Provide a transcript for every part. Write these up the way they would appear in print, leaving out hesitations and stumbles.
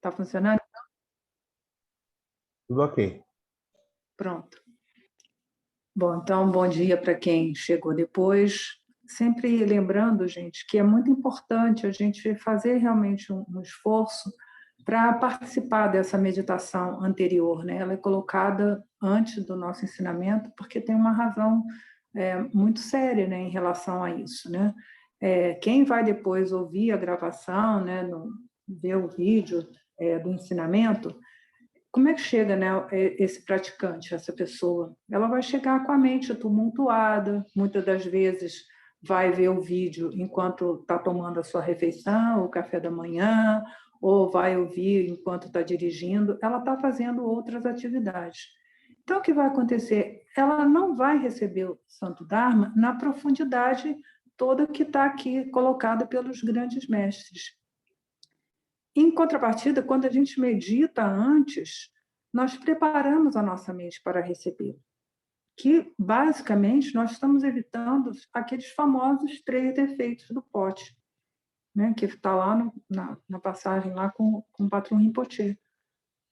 Tá funcionando? Tudo ok. Pronto. Bom, então, bom dia para quem chegou depois. Sempre lembrando, gente, que é muito importante a gente fazer realmente um esforço para participar dessa meditação anterior, né? Ela é colocada antes do nosso ensinamento, porque tem uma razão muito séria, né, em relação a isso, né? Quem vai depois ouvir a gravação, né, ver o vídeo do ensinamento, como é que chega, né, esse praticante, essa pessoa? Ela vai chegar com a mente tumultuada, muitas das vezes vai ver o vídeo enquanto está tomando a sua refeição, o café da manhã, ou vai ouvir enquanto está dirigindo, ela está fazendo outras atividades. Então, o que vai acontecer? Ela não vai receber o Santo Dharma na profundidade toda que está aqui colocada pelos grandes mestres. Em contrapartida, quando a gente medita antes, nós preparamos a nossa mente para receber, que basicamente nós estamos evitando aqueles famosos 3 defeitos do pote, né, que está lá na passagem lá com o patrão Rinpoche.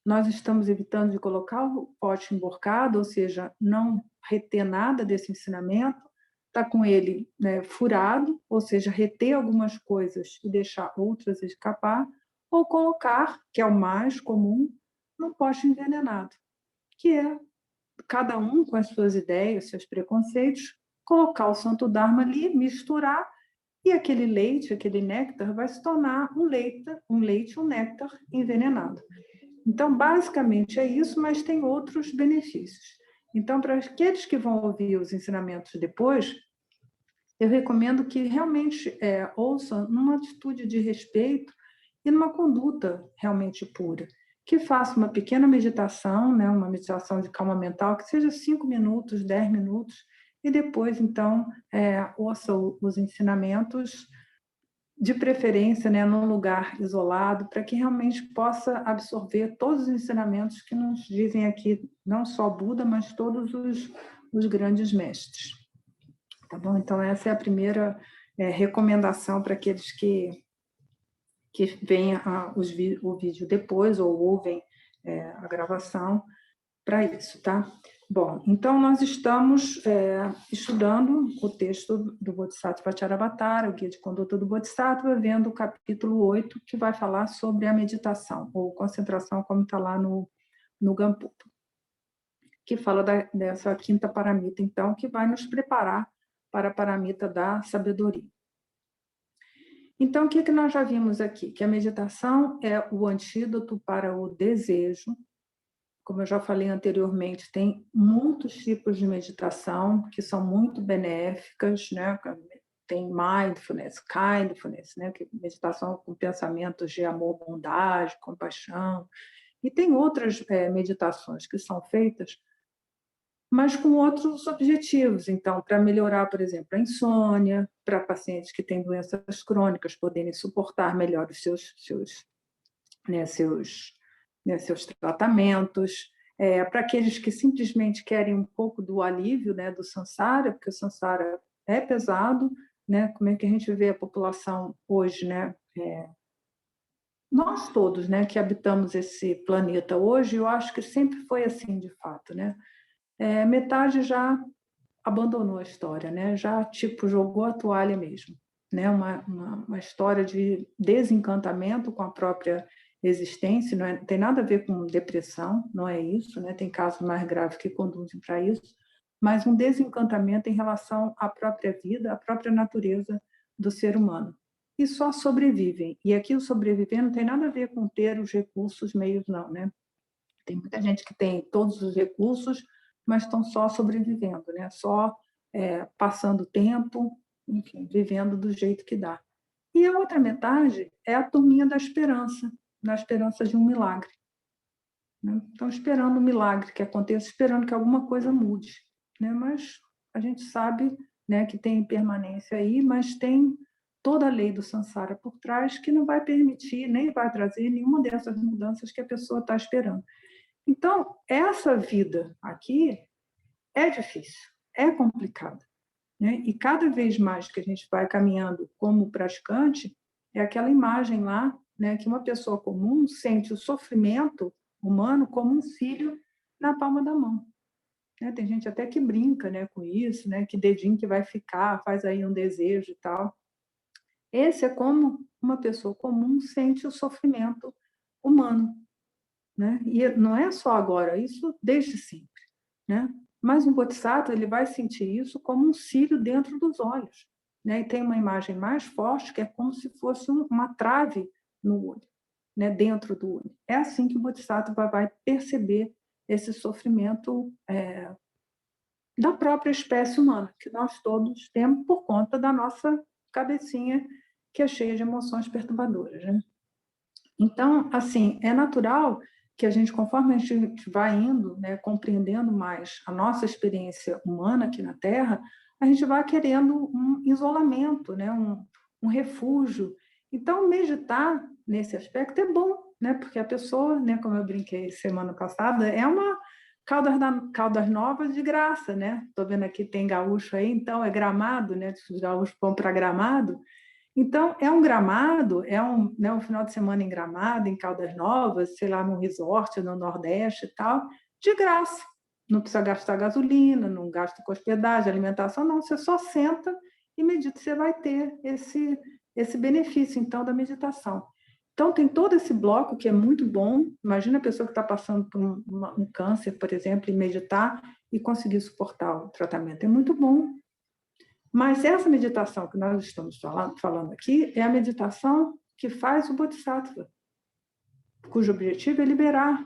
Nós estamos evitando de colocar o pote emborcado, ou seja, não reter nada desse ensinamento, está com ele, né, furado, ou seja, reter algumas coisas e deixar outras escapar, ou colocar, que é o mais comum, no pote envenenado, que é cada um com as suas ideias, seus preconceitos, colocar o Santo Dharma ali, misturar, e aquele leite, aquele néctar, vai se tornar um leite, um néctar envenenado. Então, basicamente é isso, mas tem outros benefícios. Então, para aqueles que vão ouvir os ensinamentos depois, eu recomendo que realmente ouçam numa atitude de respeito e numa conduta realmente pura. Que faça uma pequena meditação, né, uma meditação de calma mental, que seja 5 minutos, 10 minutos, e depois, então, ouça os ensinamentos, de preferência, né, num lugar isolado, para que realmente possa absorver todos os ensinamentos que nos dizem aqui, não só Buda, mas todos os grandes mestres. Tá bom? Então, essa é a primeira recomendação para aqueles que veem o vídeo depois ou ouvem a gravação para isso, tá? Bom, então nós estamos estudando o texto do Bodhisattva Charabhatara, o Guia de Conduta do Bodhisattva, vendo o capítulo 8, que vai falar sobre a meditação, ou concentração, como está lá no Gampupa, que fala dessa quinta paramita, então, que vai nos preparar para a paramita da sabedoria. Então, o que nós já vimos aqui? Que a meditação é o antídoto para o desejo. Como eu já falei anteriormente, tem muitos tipos de meditação que são muito benéficas, né? Tem mindfulness, kindfulness, né? Que é meditação com pensamentos de amor, bondade, compaixão. E tem outras meditações que são feitas, mas com outros objetivos. Então, para melhorar, por exemplo, a insônia, para pacientes que têm doenças crônicas poderem suportar melhor os seus tratamentos, para aqueles que simplesmente querem um pouco do alívio, né, do samsara, porque o samsara é pesado, né? Como é que a gente vê a população hoje, né? Nós todos, né, que habitamos esse planeta hoje, eu acho que sempre foi assim, de fato, né? Metade já abandonou a história, né? Já tipo jogou a toalha mesmo, né? Uma história de desencantamento com a própria existência, não tem nada a ver com depressão, não é isso, né? Tem casos mais graves que conduzem para isso, mas um desencantamento em relação à própria vida, à própria natureza do ser humano. E só sobrevivem. E aqui o sobreviver não tem nada a ver com ter os recursos, meios, não, né? Tem muita gente que tem todos os recursos, mas estão só sobrevivendo, né? Só passando tempo, enfim, vivendo do jeito que dá. E a outra metade é a turminha da esperança de um milagre. Né? Estão esperando um milagre que aconteça, esperando que alguma coisa mude. Né? Mas a gente sabe, né, que tem impermanência aí, mas tem toda a lei do samsara por trás que não vai permitir, nem vai trazer nenhuma dessas mudanças que a pessoa está esperando. Então, essa vida aqui é difícil, é complicada. Né? E cada vez mais que a gente vai caminhando como praticante, é aquela imagem lá né, que uma pessoa comum sente o sofrimento humano como um filho na palma da mão. Né? Tem gente até que brinca, né, com isso, né, que dedinho que vai ficar, faz aí um desejo e tal. Esse é como uma pessoa comum sente o sofrimento humano, né? E não é só agora, isso desde sempre, né? Mas um bodhisattva, ele vai sentir isso como um cílio dentro dos olhos, né? E tem uma imagem mais forte que é como se fosse uma trave no olho, né? Dentro do olho. É assim que o bodhisattva vai perceber esse sofrimento da própria espécie humana, que nós todos temos por conta da nossa cabecinha, que é cheia de emoções perturbadoras, né? Então, assim, é natural que a gente, conforme a gente vai indo, né, compreendendo mais a nossa experiência humana aqui na Terra, a gente vai querendo um isolamento, né, um refúgio. Então, meditar nesse aspecto é bom, né, porque a pessoa, né, como eu brinquei semana passada, é uma Caldas Novas de graça, né? Estou vendo aqui tem gaúcho aí, então é Gramado, né? Os gaúchos vão para Gramado. Então, é um gramado, né, um final de semana em Gramado, em Caldas Novas, sei lá, num resort no Nordeste e tal, de graça. Não precisa gastar gasolina, não gasta com hospedagem, alimentação, não. Você só senta e medita, você vai ter esse benefício, então, da meditação. Então, tem todo esse bloco que é muito bom. Imagina a pessoa que está passando por um câncer, por exemplo, e meditar e conseguir suportar o tratamento. É muito bom. Mas essa meditação que nós estamos falando aqui é a meditação que faz o Bodhisattva, cujo objetivo é liberar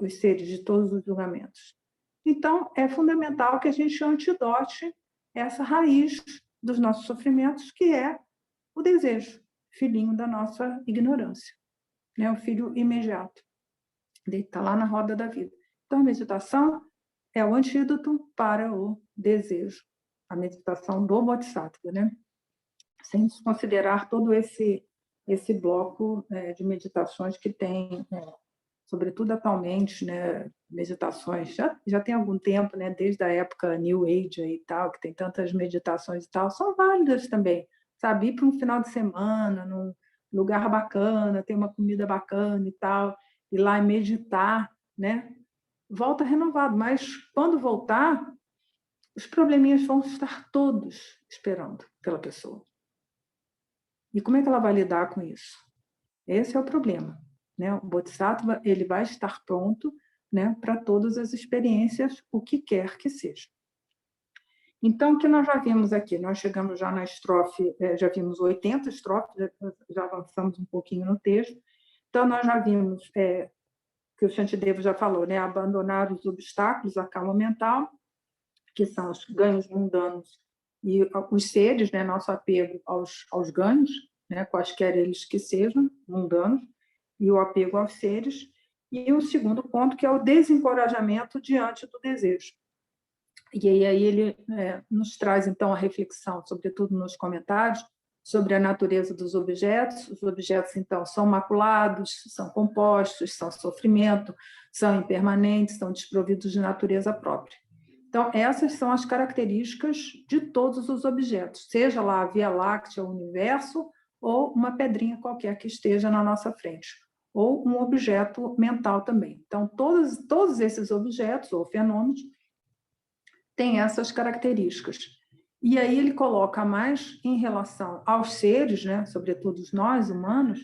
os seres de todos os julgamentos. Então, é fundamental que a gente antidote essa raiz dos nossos sofrimentos, que é o desejo, filhinho da nossa ignorância, né? O filho imediato, ele está lá na roda da vida. Então, a meditação é o antídoto para o desejo, a meditação do Bodhisattva, né? Sem desconsiderar todo esse bloco de meditações que tem, sobretudo atualmente, né, meditações, já tem algum tempo, né, desde a época New Age e tal, que tem tantas meditações e tal, são válidas também, sabe? Ir para um final de semana, num lugar bacana, ter uma comida bacana e tal, ir lá e meditar, né? Volta renovado, mas quando voltar, os probleminhas vão estar todos esperando pela pessoa. E como é que ela vai lidar com isso? Esse é o problema, né? O Bodhisattva, ele vai estar pronto, né, para todas as experiências, o que quer que seja. Então, o que nós já vimos aqui? Nós chegamos já na estrofe, já vimos 80 estrofes, já avançamos um pouquinho no texto. Então, nós já vimos que o Shantideva já falou, né? Abandonar os obstáculos à calma mental, que são os ganhos mundanos e os seres, né? Nosso apego aos ganhos, né? Quaisquer eles que sejam, mundanos, e o apego aos seres. E o segundo ponto, que é o desencorajamento diante do desejo. E aí ele nos traz, então, a reflexão, sobretudo nos comentários, sobre a natureza dos objetos. Os objetos, então, são maculados, são compostos, são sofrimento, são impermanentes, são desprovidos de natureza própria. Então, essas são as características de todos os objetos, seja lá a Via Láctea, o universo, ou uma pedrinha qualquer que esteja na nossa frente, ou um objeto mental também. Então, todos esses objetos ou fenômenos têm essas características. E aí ele coloca mais em relação aos seres, né, sobretudo nós humanos,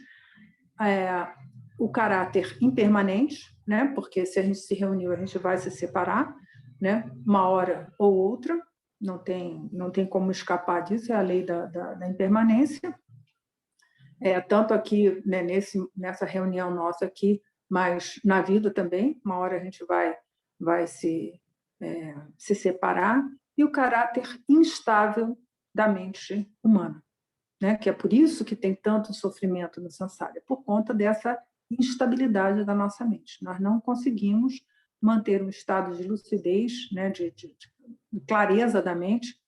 o caráter impermanente, né, porque se a gente se reuniu, a gente vai se separar, né, uma hora ou outra, não tem como escapar disso, é a lei da impermanência. Tanto aqui, né, nessa reunião nossa aqui, mas na vida também, uma hora a gente vai se separar, e o caráter instável da mente humana, né? Que é por isso que tem tanto sofrimento no samsara, por conta dessa instabilidade da nossa mente. Nós não conseguimos manter um estado de lucidez, né, de clareza da mente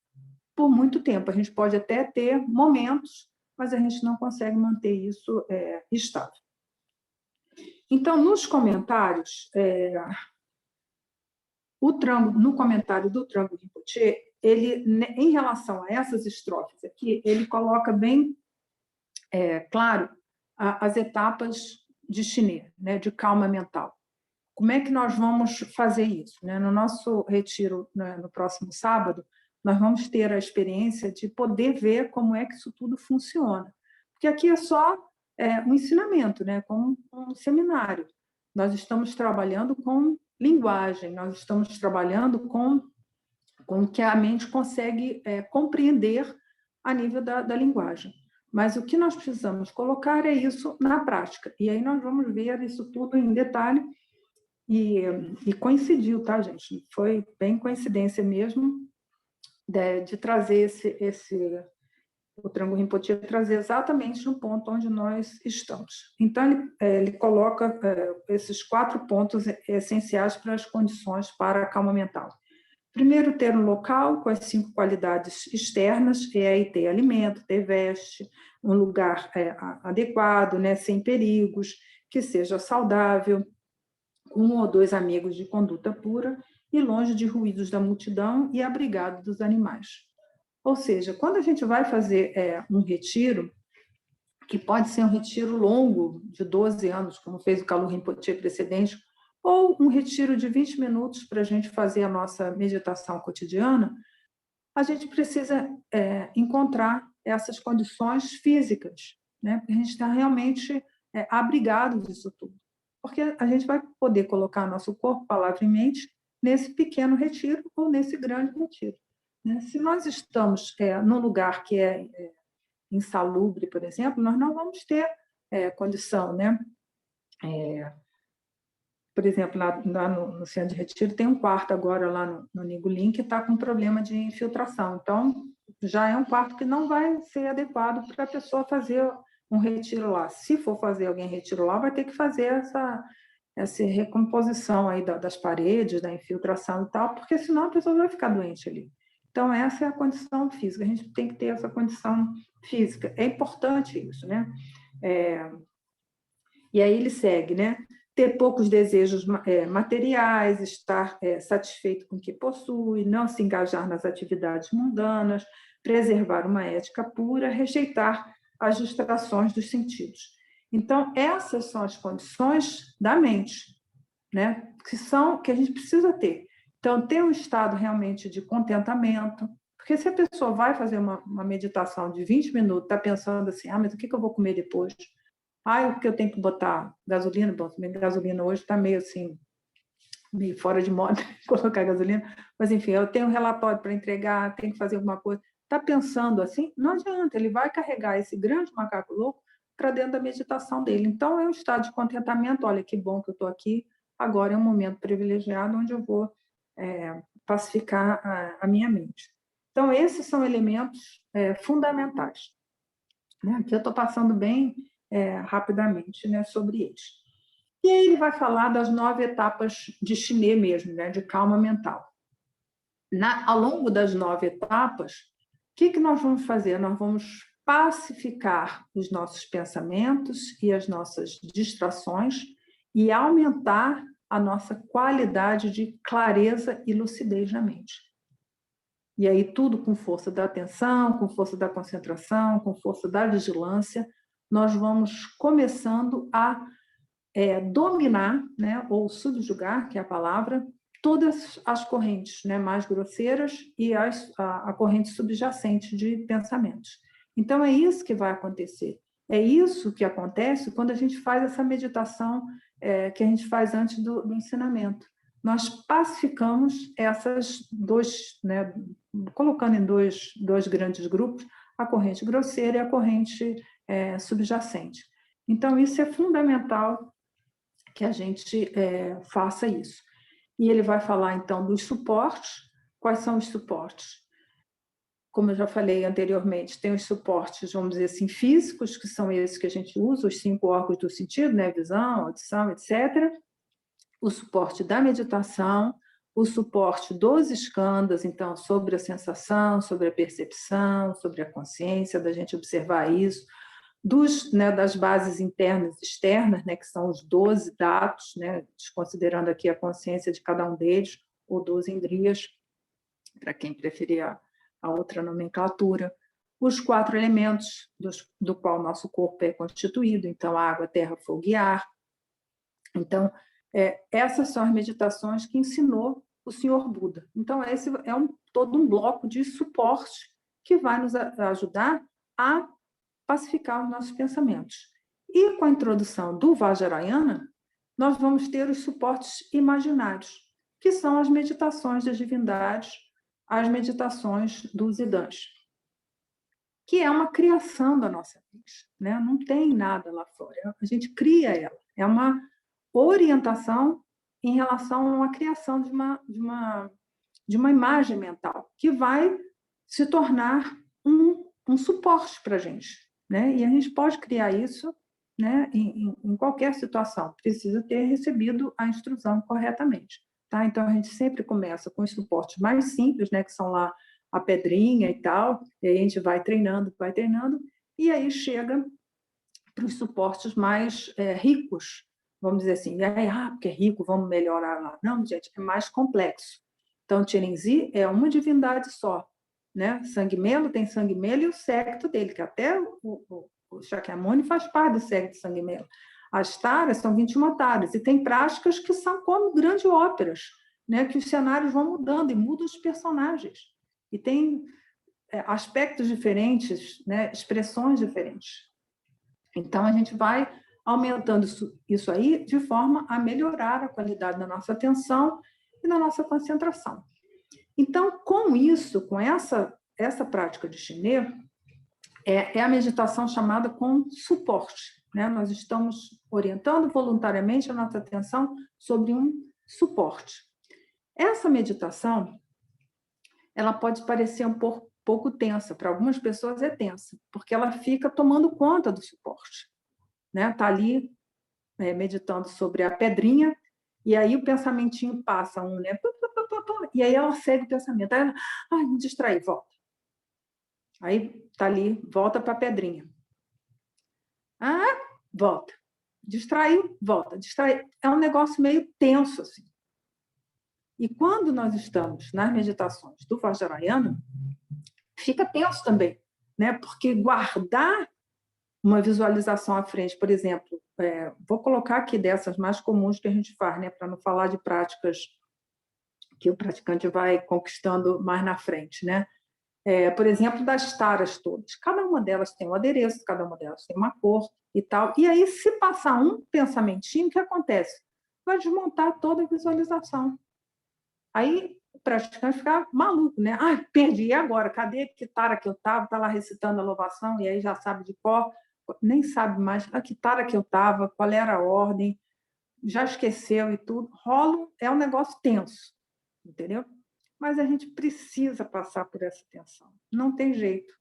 por muito tempo. A gente pode até ter momentos, mas a gente não consegue manter isso estável. Então, nos comentários, no comentário do Trango Rinpoche, ele, em relação a essas estrofes aqui, ele coloca bem claro as etapas de Chinê, né, de calma mental. Como é que nós vamos fazer isso? Né? No nosso retiro, né, no próximo sábado, nós vamos ter a experiência de poder ver como é que isso tudo funciona. Porque aqui é só um ensinamento, né, como um seminário. Nós estamos trabalhando com linguagem, nós estamos trabalhando com o que a mente consegue compreender a nível da linguagem. Mas o que nós precisamos colocar é isso na prática. E aí nós vamos ver isso tudo em detalhe. E coincidiu, tá, gente? Foi bem coincidência mesmo de trazer o Trango Rinpoche trazer exatamente no ponto onde nós estamos. Então, ele coloca esses 4 pontos essenciais para as condições para a calma mental. Primeiro, ter um local com as 5 qualidades externas, e aí ter alimento, ter veste, um lugar adequado, né, sem perigos, que seja saudável, com 1 ou 2 amigos de conduta pura e longe de ruídos da multidão e abrigado dos animais. Ou seja, quando a gente vai fazer um retiro, que pode ser um retiro longo, de 12 anos, como fez o Kalu Rinpoche precedente, ou um retiro de 20 minutos para a gente fazer a nossa meditação cotidiana, a gente precisa encontrar essas condições físicas, né? Porque a gente está realmente abrigado disso tudo. Porque a gente vai poder colocar nosso corpo, palavra e mente nesse pequeno retiro ou nesse grande retiro. Né? Se nós estamos num lugar que é insalubre, por exemplo, nós não vamos ter condição, né? Por exemplo, lá no centro de retiro tem um quarto agora lá no Ningulim que está com problema de infiltração. Então, já é um quarto que não vai ser adequado para a pessoa fazer um retiro lá. Se for fazer alguém retiro lá, vai ter que fazer essa recomposição aí das paredes, da infiltração e tal, porque senão a pessoa vai ficar doente ali. Então, essa é a condição física. A gente tem que ter essa condição física. É importante isso, né? E aí ele segue, né? Ter poucos desejos materiais, estar satisfeito com o que possui, não se engajar nas atividades mundanas, preservar uma ética pura, rejeitar as distrações dos sentidos. Então, essas são as condições da mente, né? Que a gente precisa ter. Então, ter um estado realmente de contentamento, porque se a pessoa vai fazer uma meditação de 20 minutos, está pensando assim, mas o que eu vou comer depois? O que eu tenho que botar gasolina? Bom, gasolina hoje está meio assim, meio fora de moda colocar gasolina, mas enfim, eu tenho um relatório para entregar, tenho que fazer alguma coisa. Está pensando assim? Não adianta, ele vai carregar esse grande macaco louco para dentro da meditação dele. Então, é um estado de contentamento, olha que bom que eu estou aqui, agora é um momento privilegiado onde eu vou pacificar a minha mente. Então, esses são elementos fundamentais. Né? Aqui eu estou passando bem rapidamente, né, sobre eles. E aí ele vai falar das 9 etapas de Chinê mesmo, né, de calma mental. Ao longo das 9 etapas, o que nós vamos fazer? Nós vamos pacificar os nossos pensamentos e as nossas distrações e aumentar a nossa qualidade de clareza e lucidez na mente. E aí tudo com força da atenção, com força da concentração, com força da vigilância, nós vamos começando a dominar, né, ou subjugar, que é a palavra, todas as correntes, né, mais grosseiras e a corrente subjacente de pensamentos. Então, é isso que vai acontecer. É isso que acontece quando a gente faz essa meditação que a gente faz antes do ensinamento. Nós pacificamos essas né, colocando em dois grandes grupos, a corrente grosseira e a corrente subjacente. Então, isso é fundamental que a gente faça isso. E ele vai falar, então, dos suportes. Quais são os suportes? Como eu já falei anteriormente, tem os suportes, vamos dizer assim, físicos, que são esses que a gente usa, os 5 órgãos do sentido, né? Visão, audição, etc. O suporte da meditação, o suporte dos skandhas, então, sobre a sensação, sobre a percepção, sobre a consciência, da gente observar isso, das bases internas e externas, né, que são os 12 dados, né, desconsiderando aqui a consciência de cada um deles, ou 12 indrias, para quem preferir a outra nomenclatura. os 4 elementos do qual o nosso corpo é constituído, então, água, terra, fogo e ar. Então, essas são as meditações que ensinou o Senhor Buda. Então, esse é todo um bloco de suporte que vai nos ajudar a pacificar os nossos pensamentos. E com a introdução do Vajrayana, nós vamos ter os suportes imaginários, que são as meditações das divindades, as meditações dos Idãs, que é uma criação da nossa mente, né? Não tem nada lá fora, a gente cria ela. É uma orientação em relação à criação de uma imagem mental, que vai se tornar um suporte para a gente, né? E a gente pode criar isso, né, em qualquer situação, precisa ter recebido a instrução corretamente. Tá? Então, a gente sempre começa com os suportes mais simples, né, que são lá a pedrinha e tal, e aí a gente vai treinando, e aí chega para os suportes mais ricos, vamos dizer assim. E aí, porque é rico, vamos melhorar lá. Não, gente, é mais complexo. Então, Tirenzi é uma divindade só, né? Sangue-Melo tem Sangue-Melo e o séquito dele, que até o Shakyamuni faz parte do séquito de Sangue-Melo. As taras são 21 taras, e tem práticas que são como grandes óperas, né? Que os cenários vão mudando e mudam os personagens. E tem aspectos diferentes, né? Expressões diferentes. Então, a gente vai aumentando isso aí de forma a melhorar a qualidade da nossa atenção e da nossa concentração. Então, com isso, com essa prática de chinês, é a meditação chamada com suporte, né? Nós estamos orientando voluntariamente a nossa atenção sobre um suporte. Essa meditação, ela pode parecer um pouco tensa, para algumas pessoas é tensa, porque ela fica tomando conta do suporte, né? Tá ali meditando sobre a pedrinha, e aí o pensamentinho passa né? E aí ela segue o pensamento, aí ela, me distraí, volta. Aí tá ali, volta para a pedrinha. Volta. Distraiu, volta. Distraiu. É um negócio meio tenso, assim. E quando nós estamos nas meditações do Vajrayana, fica tenso também, né? Porque guardar uma visualização à frente, por exemplo, vou colocar aqui dessas mais comuns que a gente faz, né? Para não falar de práticas que o praticante vai conquistando mais na frente, né? Por exemplo, das taras todas. Cada uma delas tem um adereço, cada uma delas tem uma cor e tal. E aí, se passar um pensamentinho, o que acontece? Vai desmontar toda a visualização. Aí o praticante fica maluco, né? Perdi, e agora? Cadê que tara que eu estava? Está lá recitando a louvação, e aí já sabe de cor, nem sabe mais a que tara que eu estava, qual era a ordem, já esqueceu e tudo. É um negócio tenso, entendeu? Mas a gente precisa passar por essa tensão. Não tem jeito,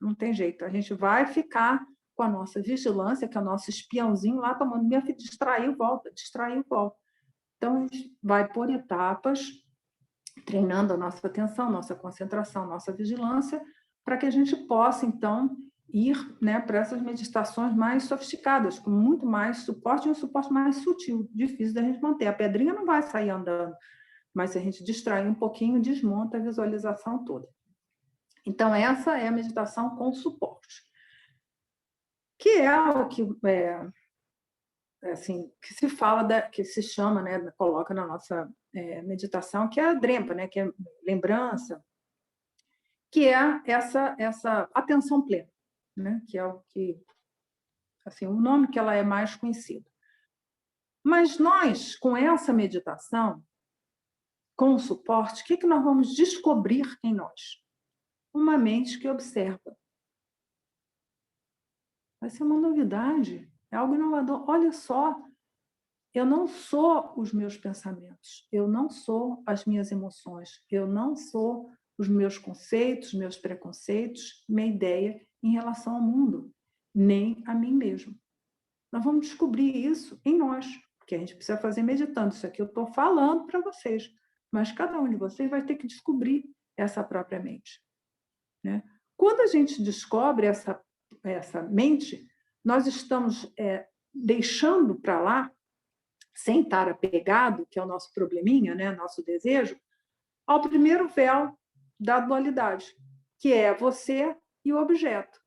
não tem jeito. A gente vai ficar com a nossa vigilância, que é o nosso espiãozinho lá tomando, minha filha, distraiu, volta. Então, a gente vai por etapas, treinando a nossa atenção, nossa concentração, nossa vigilância, para que a gente possa, então, ir, né, para essas meditações mais sofisticadas, com muito mais suporte e um suporte mais sutil, difícil da gente manter. A pedrinha não vai sair andando, mas se a gente distrair um pouquinho, desmonta a visualização toda. Então, essa é a meditação com suporte, que é o que assim, que se fala, que se chama, né, coloca na nossa meditação, que é a drempa, né, que é lembrança, que é essa atenção plena, né, que é o que, assim, o nome que ela é mais conhecida. Mas nós, com essa meditação, com o suporte, o que nós vamos descobrir em nós? Uma mente que observa. Vai ser uma novidade, é algo inovador. Olha só, eu não sou os meus pensamentos, eu não sou as minhas emoções, eu não sou os meus conceitos, meus preconceitos, minha ideia em relação ao mundo, nem a mim mesmo. Nós vamos descobrir isso em nós, porque a gente precisa fazer meditando. Isso aqui eu estou falando para vocês, mas cada um de vocês vai ter que descobrir essa própria mente, né? Quando a gente descobre essa mente, nós estamos deixando para lá, sem estar apegado, que é o nosso probleminha, né, nosso desejo, ao primeiro véu da dualidade, que é você e o objeto.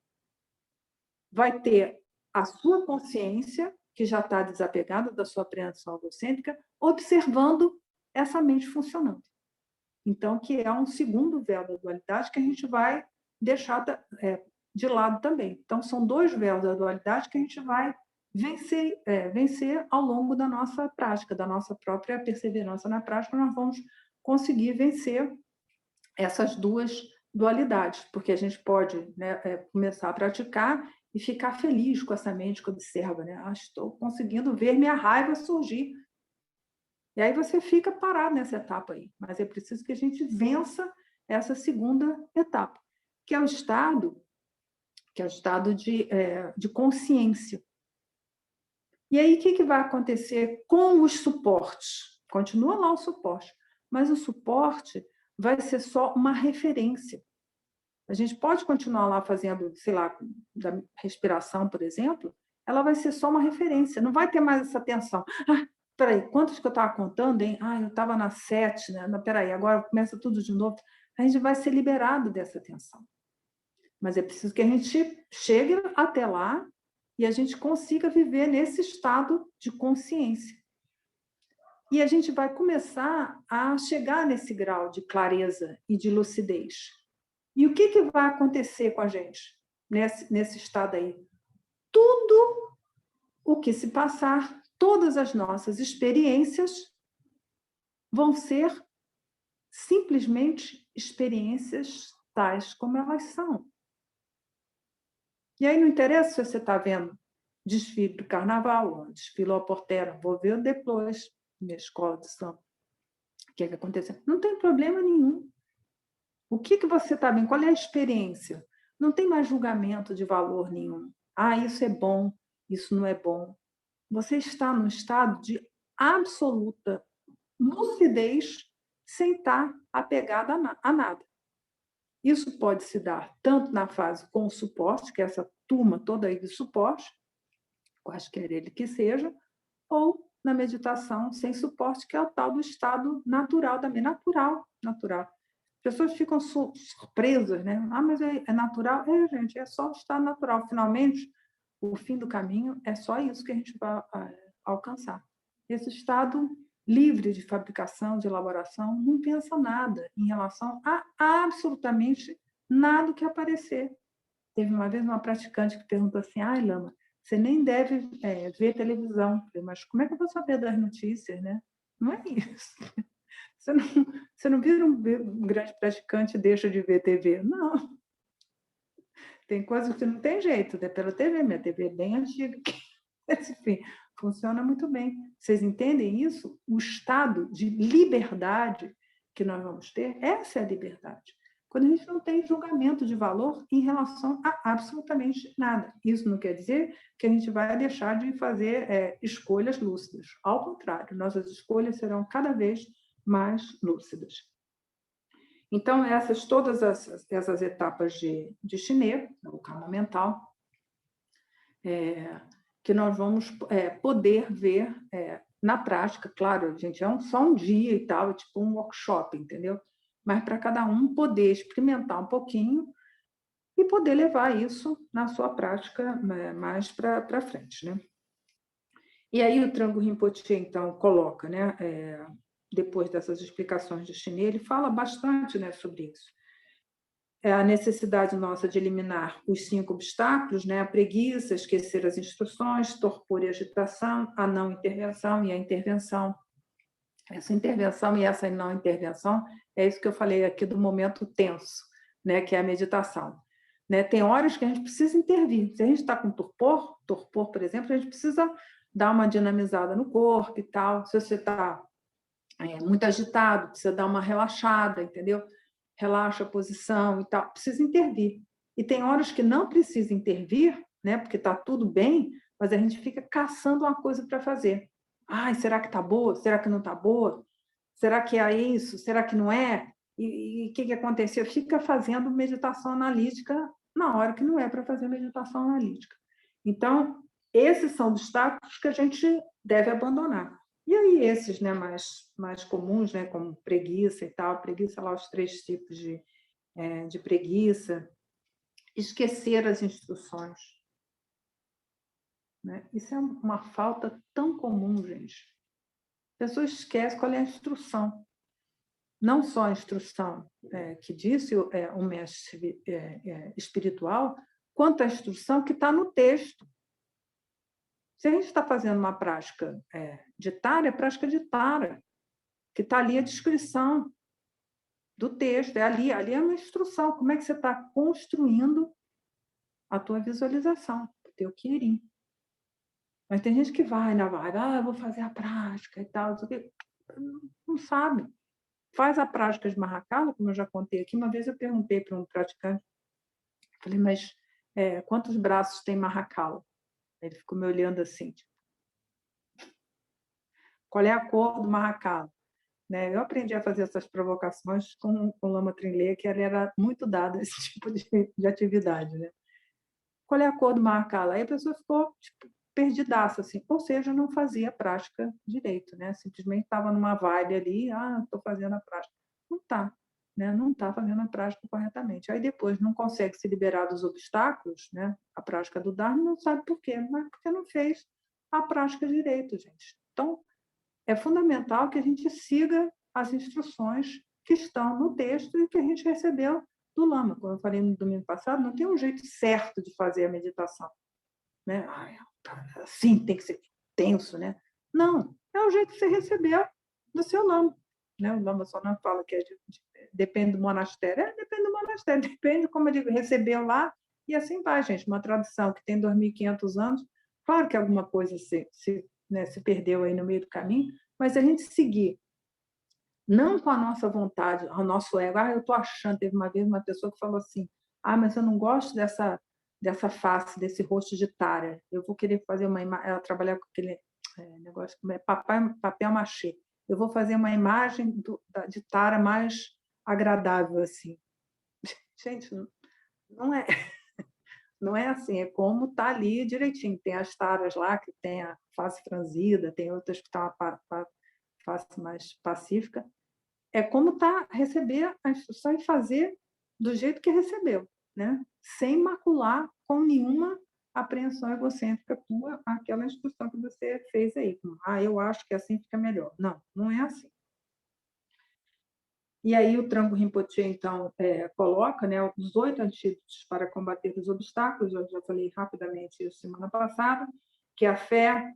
Vai ter a sua consciência, que já está desapegada da sua apreensão egocêntrica, observando essa mente funcionando. Então, que é um segundo véu da dualidade que a gente vai deixar de lado também. Então, são 2 véus da dualidade que a gente vai vencer ao longo da nossa prática, da nossa própria perseverança na prática, nós vamos conseguir vencer essas 2 dualidades, porque a gente pode, né, começar a praticar e ficar feliz com essa mente que observa, né? Estou conseguindo ver minha raiva surgir. E aí você fica parado nessa etapa aí, mas é preciso que a gente vença essa segunda etapa, que é o estado de consciência. E aí, o que vai acontecer com os suportes? Continua lá o suporte, mas o suporte vai ser só uma referência. A gente pode continuar lá fazendo, sei lá, da respiração, por exemplo, ela vai ser só uma referência, não vai ter mais essa tensão. Ah, peraí, quantas que eu estava contando, hein? Ah, eu estava na 7, né? Não, peraí, agora começa tudo de novo. A gente vai ser liberado dessa tensão. Mas é preciso que a gente chegue até lá e a gente consiga viver nesse estado de consciência. E a gente vai começar a chegar nesse grau de clareza e de lucidez. E o que vai acontecer com a gente nesse estado aí? Tudo o que se passar, todas as nossas experiências vão ser simplesmente experiências tais como elas são. E aí não interessa se você está vendo desfile do carnaval, desfile ao portero, vou ver depois, minha escola de samba. O que aconteceu? Não tem problema nenhum. O que você está vendo? Qual é a experiência? Não tem mais julgamento de valor nenhum. Ah, isso é bom, isso não é bom. Você está num estado de absoluta lucidez sem estar apegada a nada. Isso pode se dar tanto na fase com o suporte, que é essa turma toda aí de suporte, quaisquer ele que seja, ou na meditação sem suporte, que é o tal do estado natural da mente. Natural. As pessoas ficam surpresas, né? Ah, mas é natural? É, gente, é só o estado natural. Finalmente, o fim do caminho é só isso que a gente vai alcançar. Esse estado livre de fabricação, de elaboração, não pensa nada em relação a absolutamente nada que aparecer. Teve uma vez uma praticante que perguntou assim: ai, Lama, você nem deve ver televisão. Eu falei, mas como é que eu vou saber das notícias, né? Não é isso. Você não vira um grande praticante e deixa de ver TV. Não. Tem coisas que não tem jeito, é pela TV. Minha TV é bem antiga. Enfim, funciona muito bem. Vocês entendem isso? O estado de liberdade que nós vamos ter, essa é a liberdade. Quando a gente não tem julgamento de valor em relação a absolutamente nada. Isso não quer dizer que a gente vai deixar de fazer escolhas lúcidas. Ao contrário, nossas escolhas serão cada vez mais lúcidas. Então, todas essas etapas de Chinê, o karma mental, que nós vamos poder ver na prática. Claro, gente, só um dia e tal, é tipo um workshop, entendeu? Mas para cada um poder experimentar um pouquinho e poder levar isso na sua prática mais para frente, né? E aí o Trango Rinpoche, então, coloca, né, depois dessas explicações de chinês, ele fala bastante, né, sobre isso. É a necessidade nossa de eliminar os 5 obstáculos, né, a preguiça, esquecer as instruções, torpor e agitação, a não intervenção e a intervenção. Essa intervenção e essa não intervenção é isso que eu falei aqui do momento tenso, né, que é a meditação. Né? Tem horas que a gente precisa intervir. Se a gente está com torpor, por exemplo, a gente precisa dar uma dinamizada no corpo e tal. Se você está muito agitado, precisa dar uma relaxada, entendeu? Relaxa a posição e tal. Precisa intervir. E tem horas que não precisa intervir, né? Porque está tudo bem, mas a gente fica caçando uma coisa para fazer. Ai, será que está boa? Será que não está boa? Será que é isso? Será que não é? E o que aconteceu? Fica fazendo meditação analítica na hora que não é para fazer meditação analítica. Então, esses são obstáculos que a gente deve abandonar. E aí esses, né, mais comuns, né, como preguiça e tal, preguiça lá, os 3 tipos de preguiça, esquecer as instruções, né? Isso é uma falta tão comum, gente. A pessoa esquece qual é a instrução. Não só a instrução que disse o mestre espiritual, quanto a instrução que está no texto. Se a gente está fazendo uma prática de Tara, é prática de Tara, que está ali a descrição do texto, ali é uma instrução, como é que você está construindo a tua visualização, o teu Quirim. Mas tem gente que vai na vibe, eu vou fazer a prática e tal, não sabe. Faz a prática de Mahakala, como eu já contei aqui. Uma vez eu perguntei para um praticante, falei, mas quantos braços tem Mahakala? Ele ficou me olhando assim, tipo, qual é a cor do Mahakala? Né? Eu aprendi a fazer essas provocações com o Lama Trinley, que ele era muito dado a esse tipo de atividade. Né? Qual é a cor do Mahakala? Aí a pessoa ficou tipo, perdidaça, assim, ou seja, não fazia a prática direito, né? Simplesmente estava numa vibe ali, estou fazendo a prática. Não está, né? Não está fazendo a prática corretamente. Aí depois não consegue se liberar dos obstáculos, né? A prática do Dharma, não sabe por quê, mas porque não fez a prática direito, gente. Então, é fundamental que a gente siga as instruções que estão no texto e que a gente recebeu do Lama. Como eu falei no domingo passado, não tem um jeito certo de fazer a meditação. Né? Assim, tem que ser tenso, né? Não, é o jeito que você recebeu do seu Lama. Né? O Lama só não fala que depende do monastério. Depende do monastério, depende de como ele recebeu lá, e assim vai, gente. Uma tradição que tem 2.500 anos, claro que alguma coisa se perdeu aí no meio do caminho, mas a gente seguir, não com a nossa vontade, o nosso ego. Eu estou achando, teve uma vez uma pessoa que falou assim, mas eu não gosto dessa face, desse rosto de Tara, eu vou querer fazer uma imagem, ela trabalhava com aquele negócio, papel machê, eu vou fazer uma imagem de Tara mais agradável, assim. Gente, não é, não é assim, é como está ali direitinho. Tem as taras lá que tem a face franzida, tem outras que estão a face mais pacífica. É como receber a instrução e fazer do jeito que recebeu, né? Sem macular com nenhuma apreensão egocêntrica tua aquela instrução que você fez aí. Eu acho que assim fica melhor. Não, não é assim. E aí o Trango Rinpoche, então, coloca, né, os 8 antídotos para combater os obstáculos, eu já falei rapidamente isso semana passada, que é a fé,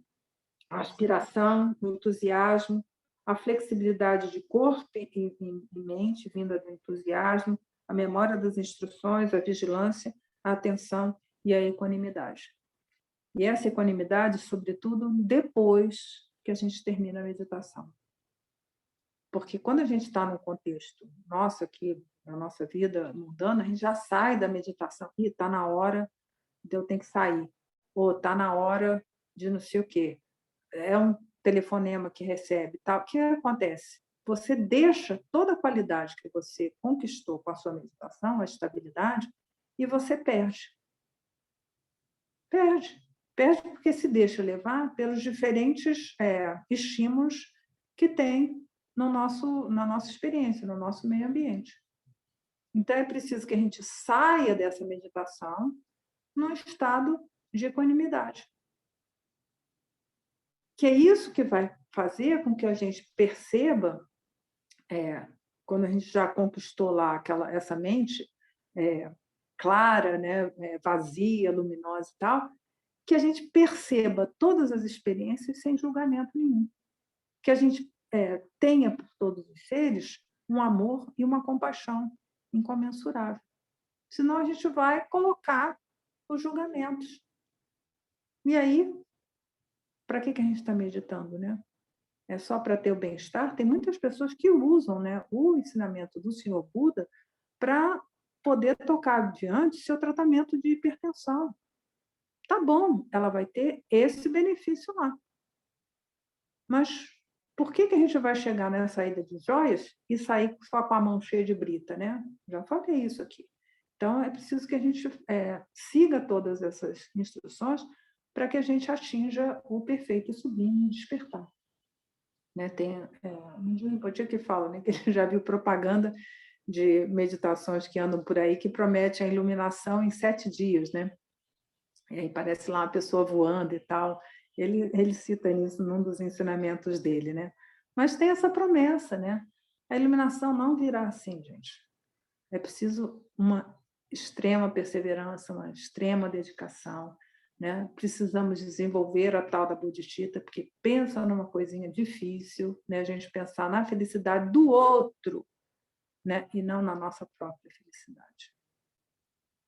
a aspiração, o entusiasmo, a flexibilidade de corpo e mente, vinda do entusiasmo, a memória das instruções, a vigilância, a atenção e a equanimidade. E essa equanimidade, sobretudo, depois que a gente termina a meditação. Porque quando a gente está num contexto nosso aqui, na nossa vida mundana, a gente já sai da meditação. Está na hora de eu ter que sair. Ou está na hora de não sei o quê. É um telefonema que recebe. Tal. O que acontece? Você deixa toda a qualidade que você conquistou com a sua meditação, a estabilidade, e você perde. Perde. Perde porque se deixa levar pelos diferentes estímulos que tem na nossa experiência, no nosso meio ambiente. Então, é preciso que a gente saia dessa meditação num estado de equanimidade. Que é isso que vai fazer com que a gente perceba, quando a gente já conquistou lá essa mente clara, né, vazia, luminosa e tal, que a gente perceba todas as experiências sem julgamento nenhum. Que a gente tenha por todos os seres um amor e uma compaixão incomensurável. Senão a gente vai colocar os julgamentos. E aí, para que a gente está meditando, né? É só para ter o bem-estar? Tem muitas pessoas que usam, né, o ensinamento do Senhor Buda para poder tocar adiante seu tratamento de hipertensão. Tá bom, ela vai ter esse benefício lá. Mas por que a gente vai chegar nessa saída de joias e sair só com a mão cheia de brita, né? Já falei isso aqui. Então, é preciso que a gente siga todas essas instruções para que a gente atinja o perfeito e sublime despertar. Né? Tem um Rinpoche que fala, né, que ele já viu propaganda de meditações que andam por aí, que promete a iluminação em 7 dias, né? E aí parece lá uma pessoa voando e tal. Ele cita isso num dos ensinamentos dele, né? Mas tem essa promessa, né? A iluminação não virá assim, gente. É preciso uma extrema perseverança, uma extrema dedicação, né? Precisamos desenvolver a tal da bodhicitta, porque pensa numa coisinha difícil, né? A gente pensar na felicidade do outro, né? E não na nossa própria felicidade.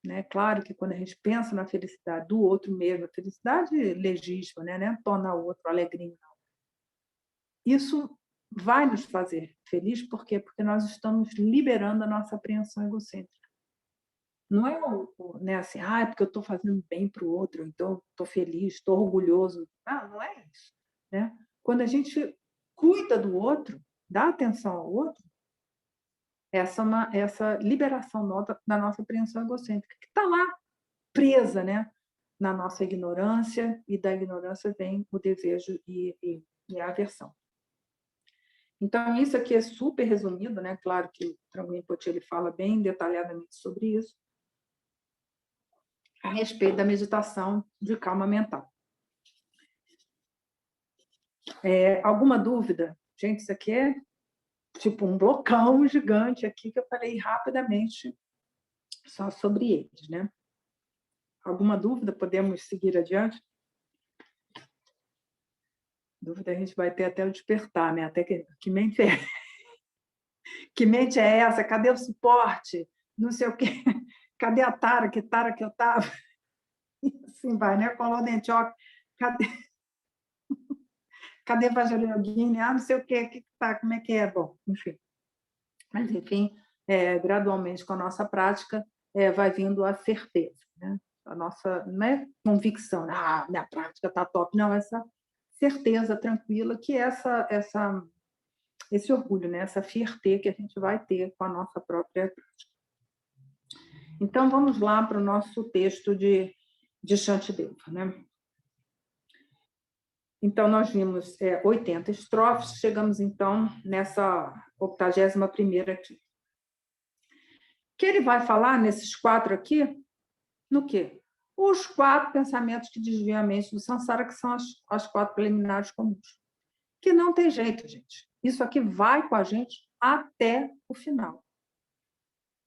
Né? Claro que quando a gente pensa na felicidade do outro mesmo, a felicidade legítima, né? Não é tornar o outro alegrinho, não. Isso vai nos fazer feliz, por quê? Porque nós estamos liberando a nossa apreensão egocêntrica. Não é né, assim, é porque eu estou fazendo bem para o outro, então estou feliz, estou orgulhoso. Não é isso. Né? Quando a gente cuida do outro, dá atenção ao outro, essa liberação da nossa apreensão egocêntrica, que está lá presa, né, na nossa ignorância, e da ignorância vem o desejo e a aversão. Então, isso aqui é super resumido, né? Claro que o Trungpa Rinpoche ele fala bem detalhadamente sobre isso, a respeito da meditação de calma mental. Alguma dúvida? Gente, isso aqui é tipo um blocão gigante aqui que eu falei rapidamente só sobre eles, né? Alguma dúvida? Podemos seguir adiante? Dúvida a gente vai ter até o despertar, né? Até que mente é, que mente é essa? Cadê o suporte? Não sei o quê. Cadê a tara? Que tara que eu tava? E assim vai, né? Colou dentioque. Cadê Evangelho Guine? Não sei o quê. Que tá? Como é que é? Bom, enfim. Mas, enfim, gradualmente, com a nossa prática, vai vindo a certeza, né? A nossa, não é convicção, minha prática está top, não, essa certeza tranquila que esse orgulho, né? Essa fierté que a gente vai ter com a nossa própria prática. Então, vamos lá para o nosso texto de Shantideva, né? Então, nós vimos 80 estrofes, chegamos, então, nessa 81ª aqui. Que ele vai falar nesses 4 aqui, no quê? Os 4 pensamentos que desviam a mente do samsara, que são as 4 preliminares comuns. Que não tem jeito, gente. Isso aqui vai com a gente até o final.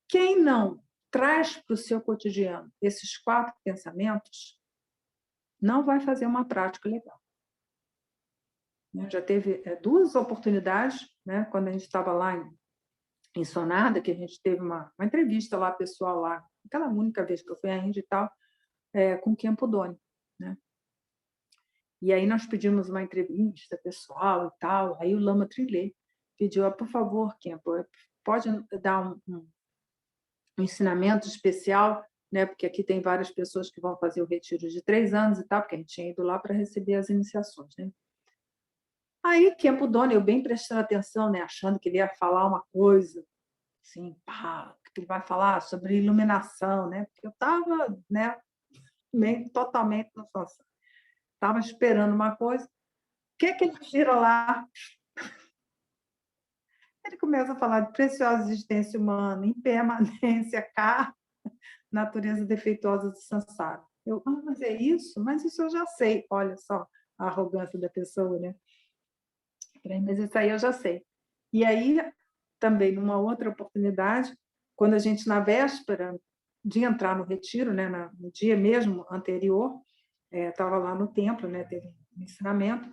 Quem não traz para o seu cotidiano esses 4 pensamentos, não vai fazer uma prática legal. Já teve 2 oportunidades, né, quando a gente estava lá em Sonada, que a gente teve uma entrevista lá, pessoal lá, aquela única vez que eu fui à Índia e tal, com o Khenpo Doni, né? E aí nós pedimos uma entrevista pessoal e tal, aí o Lama Trilê pediu, por favor, Khenpo, pode dar um ensinamento especial, né? Porque aqui tem várias pessoas que vão fazer o retiro de 3 anos e tal, porque a gente tinha ido lá para receber as iniciações, né? Aí, Khenpo Doni, eu bem prestando atenção, né? Achando que ele ia falar uma coisa, assim, que ele vai falar sobre iluminação, né? Porque eu estava, né, meio totalmente no sossego. Estava esperando uma coisa. O que ele tira lá? Ele começa a falar de preciosa existência humana, impermanência, karma, natureza defeituosa do samsara. Mas é isso? Mas isso eu já sei. Olha só a arrogância da pessoa, né? Mas isso aí eu já sei. E aí, também, numa outra oportunidade, quando a gente, na véspera de entrar no retiro, né, no dia mesmo anterior, estava lá no templo, né, teve um ensinamento,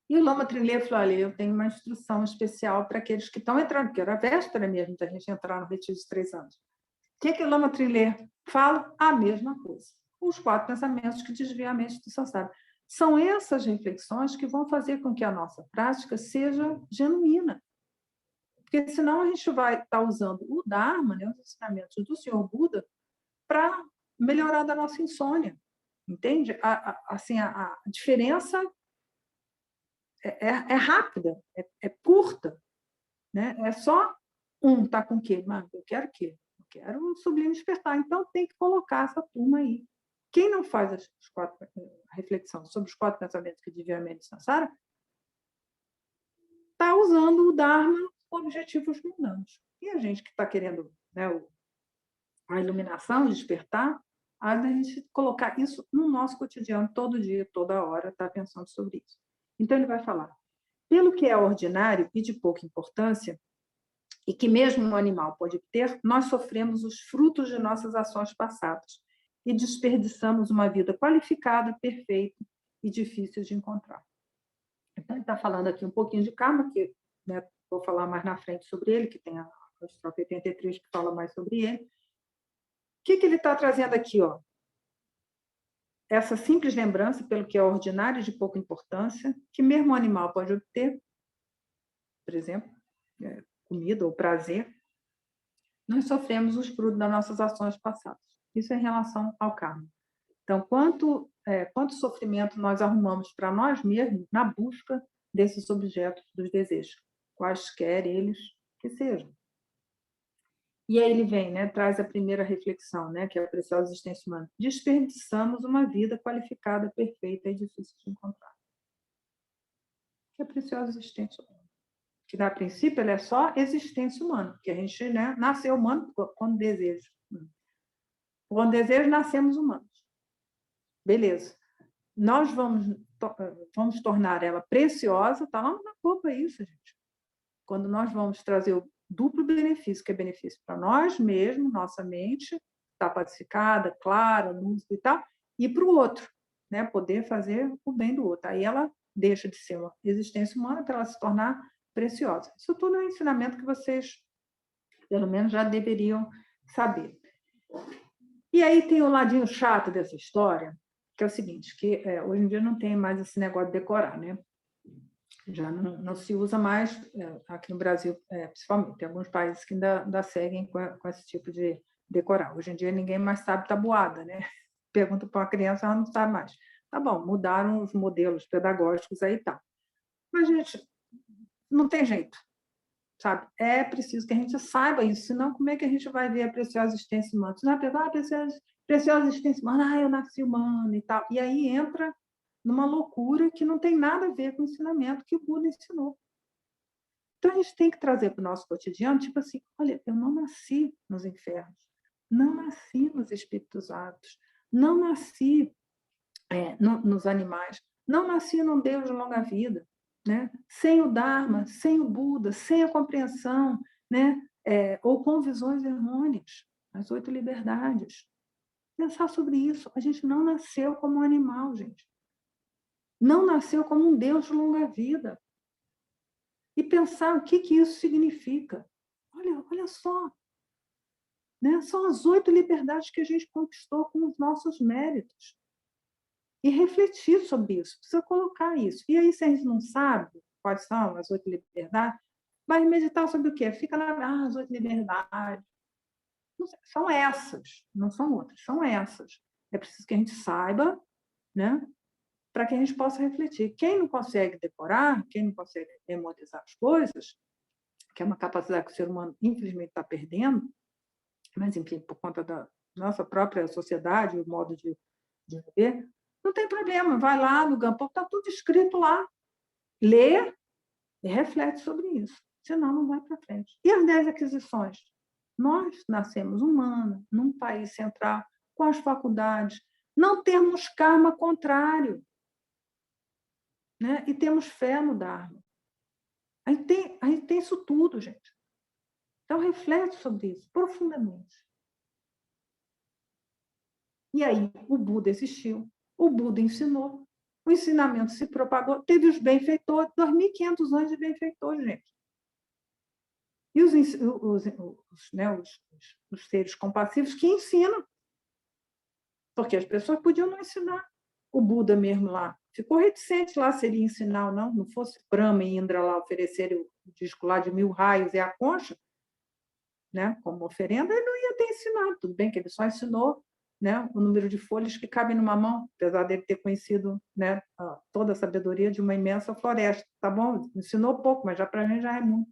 e o Lama Trilê falou, olha, eu tenho uma instrução especial para aqueles que estão entrando, porque era a véspera mesmo da gente entrar no retiro de 3 anos. O que o Lama Trilê fala? A mesma coisa. Os 4 pensamentos que desviam a mente do samsara. São essas reflexões que vão fazer com que a nossa prática seja genuína. Porque senão a gente vai estar usando o Dharma, né, os ensinamentos do Senhor Buda, para melhorar da nossa insônia. Entende? Assim, a diferença é rápida, é curta. Né? É só tá com o quê? Mas eu quero o quê? Eu quero um sublime despertar. Então tem que colocar essa turma aí. Quem não faz a reflexão sobre os 4 pensamentos que desviam a mente samsara está usando o Dharma objetivos mundanos. E a gente que está querendo, né, a iluminação, despertar, a gente colocar isso no nosso cotidiano, todo dia, toda hora, está pensando sobre isso. Então, ele vai falar, pelo que é ordinário e de pouca importância, e que mesmo um animal pode ter, nós sofremos os frutos de nossas ações passadas e desperdiçamos uma vida qualificada, perfeita e difícil de encontrar. Então, ele está falando aqui um pouquinho de karma, que, né, vou falar mais na frente sobre ele, que tem a estrofe 83 que fala mais sobre ele. O que ele está trazendo aqui? Ó? Essa simples lembrança, pelo que é ordinário e de pouca importância, que mesmo um animal pode obter, por exemplo, comida ou prazer, nós sofremos os frutos das nossas ações passadas. Isso é em relação ao karma. Então, quanto sofrimento nós arrumamos para nós mesmos na busca desses objetos dos desejos, quaisquer eles que sejam. E aí ele vem, né, traz a primeira reflexão, né, que é a preciosa existência humana. Desperdiçamos uma vida qualificada, perfeita e difícil de encontrar. Que é a preciosa existência humana. Que, a princípio, ela é só existência humana, porque a gente, né, nasceu humano quando deseja. Quando deseja, nascemos humanos. Beleza. Nós vamos tornar ela preciosa, está lá na copa isso, gente. Quando nós vamos trazer o duplo benefício, que é benefício para nós mesmos, nossa mente, está pacificada, clara, lúcida e tal, e para o outro, né? Poder fazer o bem do outro. Aí ela deixa de ser uma existência humana para ela se tornar preciosa. Isso tudo é um ensinamento que vocês, pelo menos, já deveriam saber. E aí tem o ladinho chato dessa história, que é o seguinte, que hoje em dia não tem mais esse negócio de decorar, né? Já não se usa mais, aqui no Brasil, principalmente. Tem alguns países que ainda seguem com esse tipo de decorar. Hoje em dia ninguém mais sabe tabuada, né? Pergunta para uma criança, ela não sabe mais. Tá bom, mudaram os modelos pedagógicos aí e tal. Mas, gente, não tem jeito, sabe? É preciso que a gente saiba isso, senão como é que a gente vai ver a preciosa existência humana? Se não é preciosa existência humana, eu nasci humano e tal. E aí entra numa loucura que não tem nada a ver com o ensinamento que o Buda ensinou. Então, a gente tem que trazer para o nosso cotidiano, tipo assim, olha, eu não nasci nos infernos, não nasci nos espíritos altos, não nasci nos animais, não nasci num Deus de longa vida, né? Sem o Dharma, sem o Buda, sem a compreensão, né? Ou com visões errôneas, as 8 liberdades. Pensar sobre isso. A gente não nasceu como um animal, gente. Não nasceu como um Deus de longa vida. E pensar o que isso significa. Olha só. Né? São as 8 liberdades que a gente conquistou com os nossos méritos. E refletir sobre isso. Precisa colocar isso. E aí, se a gente não sabe quais são as 8 liberdades, vai meditar sobre o quê? Fica lá, as 8 liberdades. São essas, não são outras, são essas. É preciso que a gente saiba, né? Para que a gente possa refletir. Quem não consegue decorar, quem não consegue memorizar as coisas, que é uma capacidade que o ser humano, infelizmente, está perdendo, mas, enfim, por conta da nossa própria sociedade, o modo de viver, não tem problema, vai lá no Gampo, está tudo escrito lá. Lê e reflete sobre isso, senão não vai para frente. E as 10 aquisições? Nós nascemos humanos, num país central, com as faculdades, não temos karma contrário, né? E temos fé no Dharma. A gente tem isso tudo, gente. Então, reflete sobre isso profundamente. E aí, o Buda existiu, o Buda ensinou, o ensinamento se propagou, teve os benfeitores, 2.500 anos de benfeitores, gente. E os seres compassivos que ensinam, porque as pessoas podiam não ensinar. O Buda mesmo lá ficou reticente lá se ele ia ensinar ou não, não fosse Brahma e Indra lá oferecerem o disco lá de 1000 raios e a concha, né, como oferenda, ele não ia ter ensinado. Tudo bem que ele só ensinou, né, o número de folhas que cabem numa mão, apesar dele ter conhecido, né, toda a sabedoria de uma imensa floresta. Tá bom? Ensinou pouco, mas já para a gente já é muito.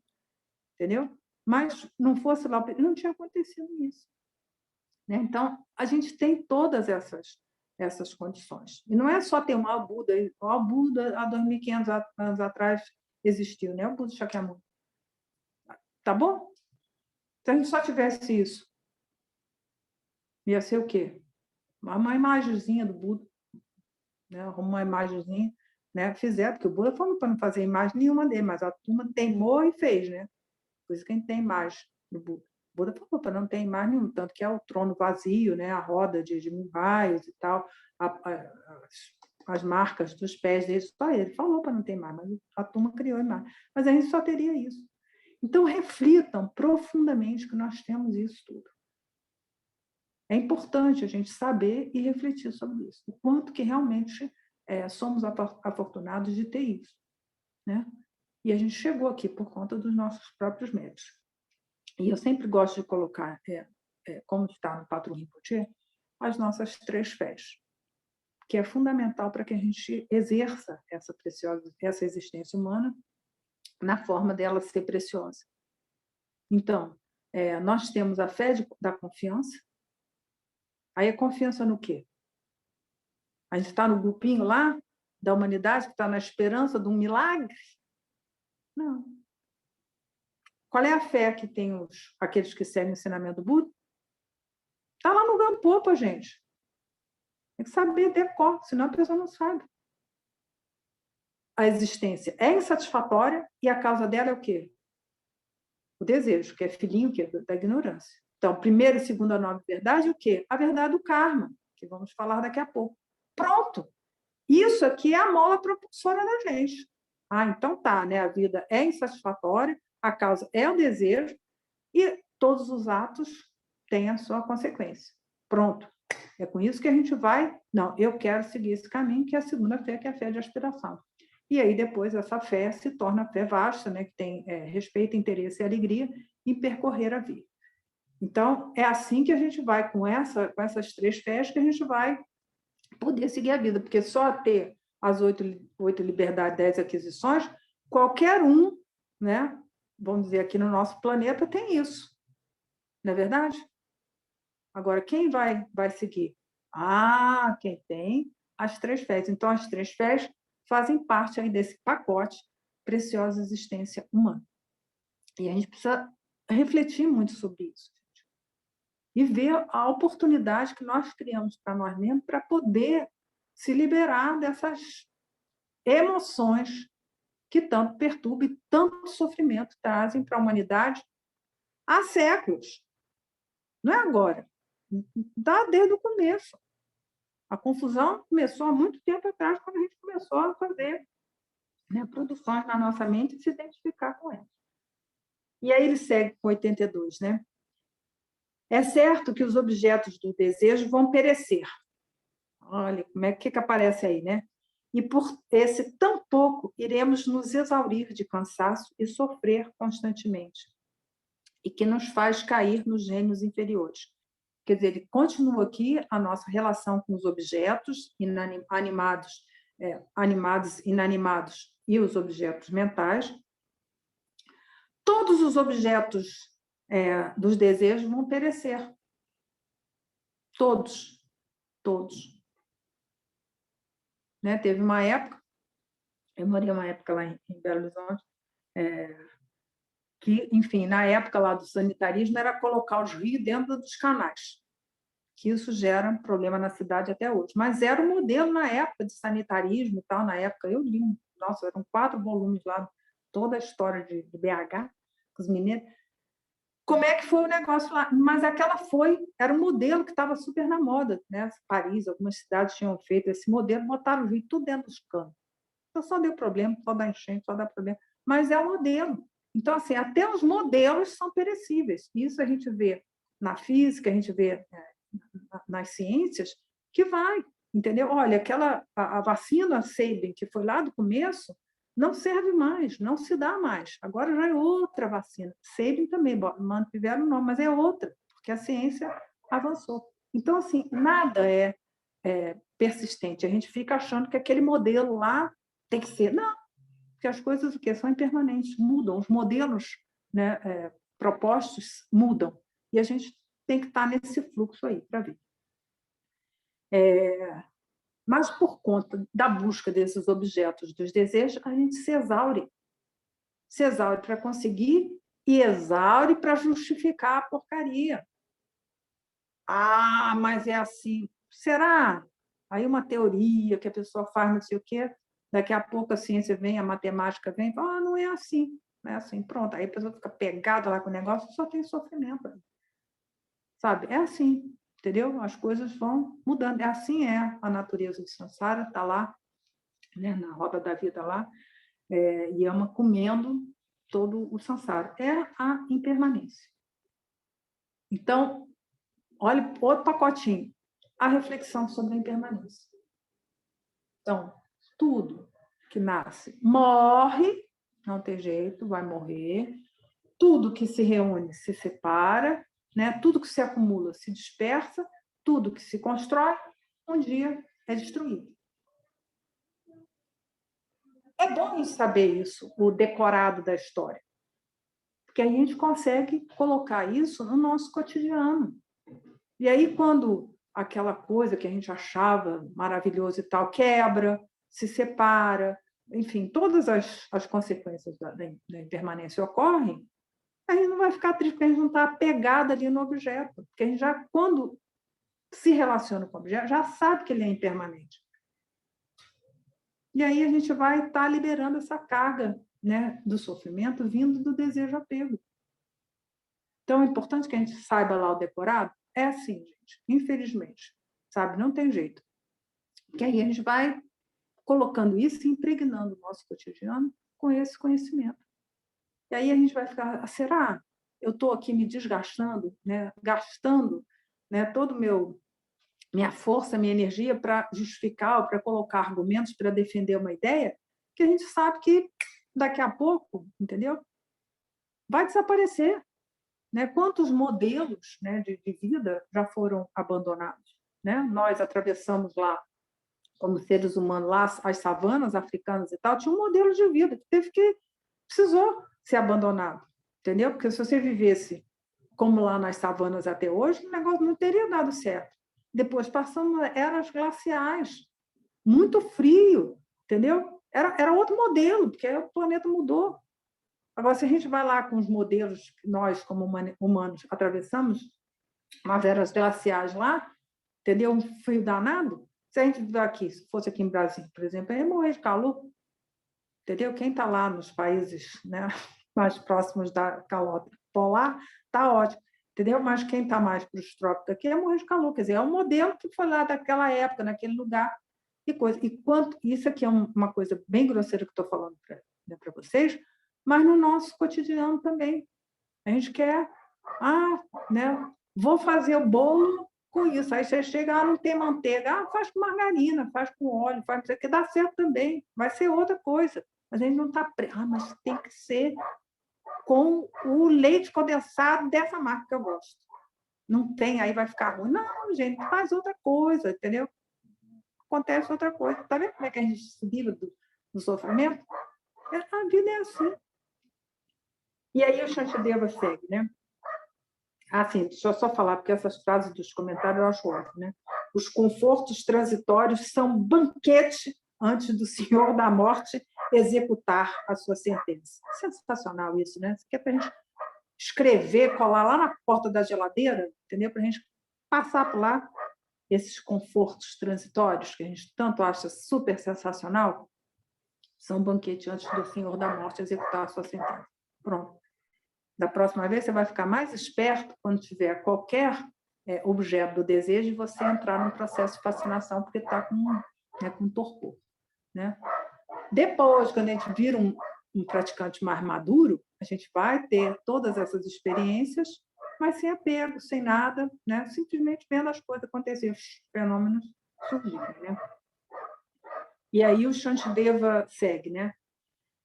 Entendeu? Mas não fosse lá, não tinha acontecido isso. Né? Então, a gente tem todas essas condições. E não é só ter o Buda. O Buda, há 2.500 anos atrás, existiu, né? O Buda Shakyamuni. Tá bom? Se a gente só tivesse isso, ia ser o quê? Uma imagenzinha do Buda, né? Arruma uma imagenzinha, né? Fizeram, porque o Buda falou para não fazer imagem nenhuma dele, mas a turma teimou e fez, né? Por isso que a gente tem imagem do Buda. O Buda falou para não ter imagem nenhuma, tanto que é o trono vazio, né? A roda de mil raios e tal, as marcas dos pés dele, só ele falou para não ter imagem, mas a turma criou imagem. Mas a gente só teria isso. Então, reflitam profundamente que nós temos isso tudo. É importante a gente saber e refletir sobre isso, o quanto que realmente somos afortunados de ter isso, né? E a gente chegou aqui por conta dos nossos próprios méritos. E eu sempre gosto de colocar, como está no Patrão Rinpoche, as nossas 3 fés, que é fundamental para que a gente exerça essa existência humana na forma dela ser preciosa. Então, nós temos a fé da confiança. Aí a confiança no quê? A gente está no grupinho lá da humanidade que está na esperança de um milagre? Não. Qual é a fé que tem aqueles que seguem o ensinamento do Buda? Está lá no Gampopa, gente. Tem que saber decor, senão a pessoa não sabe. A existência é insatisfatória e a causa dela é o quê? O desejo, que é filhinho da ignorância. Então, primeiro e segundo a nova verdade, o quê? A verdade do karma, que vamos falar daqui a pouco. Pronto! Isso aqui é a mola propulsora da gente. Ah, então tá, né? A vida é insatisfatória, a causa é o desejo e todos os atos têm a sua consequência. Pronto. É com isso que a gente vai... Não, eu quero seguir esse caminho, que é a segunda fé, que é a fé de aspiração. E aí, depois, essa fé se torna a fé vasta, né? Que tem respeito, interesse e alegria em percorrer a vida. Então, é assim que a gente vai, com essas 3 fés, que a gente vai poder seguir a vida, porque só ter as 8 liberdades, 10 aquisições, qualquer um, né? Vamos dizer, aqui no nosso planeta tem isso. Não é verdade? Agora, quem vai seguir? Ah, quem tem as 3 fés. Então, as 3 fés fazem parte aí desse pacote preciosa existência humana. E a gente precisa refletir muito sobre isso. Gente. E ver a oportunidade que nós criamos para nós mesmos para poder se liberar dessas emoções que tanto perturbam e tanto sofrimento trazem para a humanidade há séculos. Não é agora. Dá desde o começo. A confusão começou há muito tempo atrás, quando a gente começou a fazer, né, produções na nossa mente e se identificar com elas. E aí ele segue com 82, né? É certo que os objetos do desejo vão perecer. Olha, como é que aparece aí, né? E por esse tão pouco iremos nos exaurir de cansaço e sofrer constantemente, e que nos faz cair nos gênios inferiores. Quer dizer, ele continua aqui a nossa relação com os objetos animados, inanimados e os objetos mentais. Todos os objetos dos desejos vão perecer. Todos. Todos. Né? Teve uma época, eu morei uma época lá em Belo Horizonte, que, enfim, na época lá do sanitarismo, era colocar os rios dentro dos canais, que isso gera um problema na cidade até hoje. Mas era o modelo na época de sanitarismo e tal, na época eu li, nossa, eram 4 volumes lá, toda a história de BH, com os mineiros. Como é que foi o negócio lá? Mas aquela era um modelo que estava super na moda, né? Paris, algumas cidades tinham feito esse modelo, botaram o rio tudo dentro dos canos. Então, só deu problema, só dá enchente, só dá problema. Mas é um modelo. Então, assim, até os modelos são perecíveis. Isso a gente vê na física, a gente vê nas ciências, que vai, entendeu? Olha, a vacina Sabin, que foi lá do começo, não serve mais, não se dá mais. Agora já é outra vacina. Sabin também, mantiveram o nome, mas é outra, porque a ciência avançou. Então, assim, nada é persistente. A gente fica achando que aquele modelo lá tem que ser. Não, porque as coisas o quê? São impermanentes, mudam. Os modelos, né, propostos mudam. E a gente tem que estar nesse fluxo aí para ver. Mas, por conta da busca desses objetos dos desejos, a gente se exaure para conseguir e exaure para justificar a porcaria. Ah, mas é assim. Será? Aí uma teoria que a pessoa faz, não sei o quê, daqui a pouco a ciência vem, a matemática vem, e fala, não é assim, não é assim, pronto. Aí a pessoa fica pegada lá com o negócio, só tem sofrimento. Sabe? É assim, entendeu? As coisas vão mudando. É assim é a natureza do samsara, está lá, né, na roda da vida lá, Yama comendo todo o samsara. É a impermanência. Então, olha outro pacotinho, a reflexão sobre a impermanência. Então, tudo que nasce morre, não tem jeito, vai morrer. Tudo que se reúne se separa, né? Tudo que se acumula se dispersa, tudo que se constrói, um dia é destruído. É bom saber isso, o decorado da história, porque aí a gente consegue colocar isso no nosso cotidiano. E aí, quando aquela coisa que a gente achava maravilhosa e tal quebra, se separa, enfim, todas as consequências da impermanência ocorrem, a gente não vai ficar triste, porque a gente não está apegado ali no objeto. Porque a gente já, quando se relaciona com o objeto, já sabe que ele é impermanente. E aí a gente vai estar liberando essa carga, né, do sofrimento vindo do desejo apego. Então, é importante que a gente saiba lá o decorado. É assim, gente, infelizmente, sabe? Não tem jeito. Que aí a gente vai colocando isso e impregnando o nosso cotidiano com esse conhecimento. E aí a gente vai ficar, será? Eu estou aqui me desgastando, né? Gastando, né, todo minha força, minha energia para justificar, para colocar argumentos para defender uma ideia que a gente sabe que daqui a pouco, entendeu? Vai desaparecer, né? Quantos modelos, né, de vida já foram abandonados, né? Nós atravessamos lá como seres humanos lá as savanas africanas e tal, tinha um modelo de vida que precisou ser abandonado, entendeu? Porque se você vivesse como lá nas savanas até hoje, o negócio não teria dado certo. Depois passamos eras glaciais, muito frio, entendeu? Era outro modelo, porque o planeta mudou. Agora, se a gente vai lá com os modelos que nós, como humanos, atravessamos, umas eras glaciais lá, entendeu? Um frio danado. Se a gente viver aqui, se fosse aqui em Brasília, por exemplo, ia morrer de calor, entendeu? Quem está lá nos países, né, mais próximos da calota polar, está ótimo, entendeu? Mas quem está mais para os trópicos aqui é morrer de calor. Quer dizer, é um modelo que foi lá daquela época, naquele lugar, e coisa. E quanto isso aqui é uma coisa bem grosseira que estou falando para vocês, mas no nosso cotidiano também. A gente quer, né? Vou fazer o bolo com isso. Aí você chega, não tem manteiga, faz com margarina, faz com óleo, faz não sei o que, dá certo também. Vai ser outra coisa. Mas a gente não está. Mas tem que ser com o leite condensado dessa marca que eu gosto. Não tem, aí vai ficar ruim. Não, gente, faz outra coisa, entendeu? Acontece outra coisa. Está vendo como é que a gente se livra do sofrimento? A vida é assim. E aí o Shantideva segue, né? Sim, deixa eu só falar, porque essas frases dos comentários eu acho ótimo, né? Os confortos transitórios são banquete antes do Senhor da Morte executar a sua sentença. Sensacional isso, né? Isso aqui é para a gente escrever, colar lá na porta da geladeira, entendeu? Para a gente passar por lá esses confortos transitórios que a gente tanto acha super sensacional, são banquete antes do Senhor da Morte executar a sua sentença. Pronto. Da próxima vez, você vai ficar mais esperto quando tiver qualquer objeto do desejo e você entrar no processo de fascinação, porque está com torpor. Né? Depois, quando a gente vira um praticante mais maduro, a gente vai ter todas essas experiências, mas sem apego, sem nada, né? Simplesmente vendo as coisas acontecerem, os fenômenos surgirem. Né? E aí o Shantideva segue, né?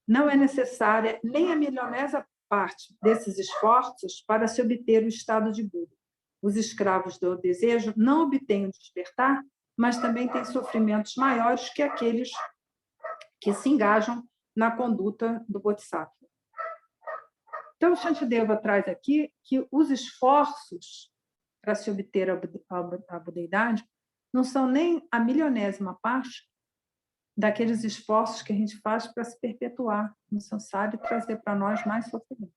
Não é necessária nem a milionésima parte desses esforços para se obter o estado de Buda. Os escravos do desejo não obtêm o despertar, mas também têm sofrimentos maiores que aqueles que se engajam na conduta do Bodhisattva. Então, o Shantideva traz aqui que os esforços para se obter a budeidade não são nem a milionésima parte daqueles esforços que a gente faz para se perpetuar no samsara e trazer para nós mais sofrimento.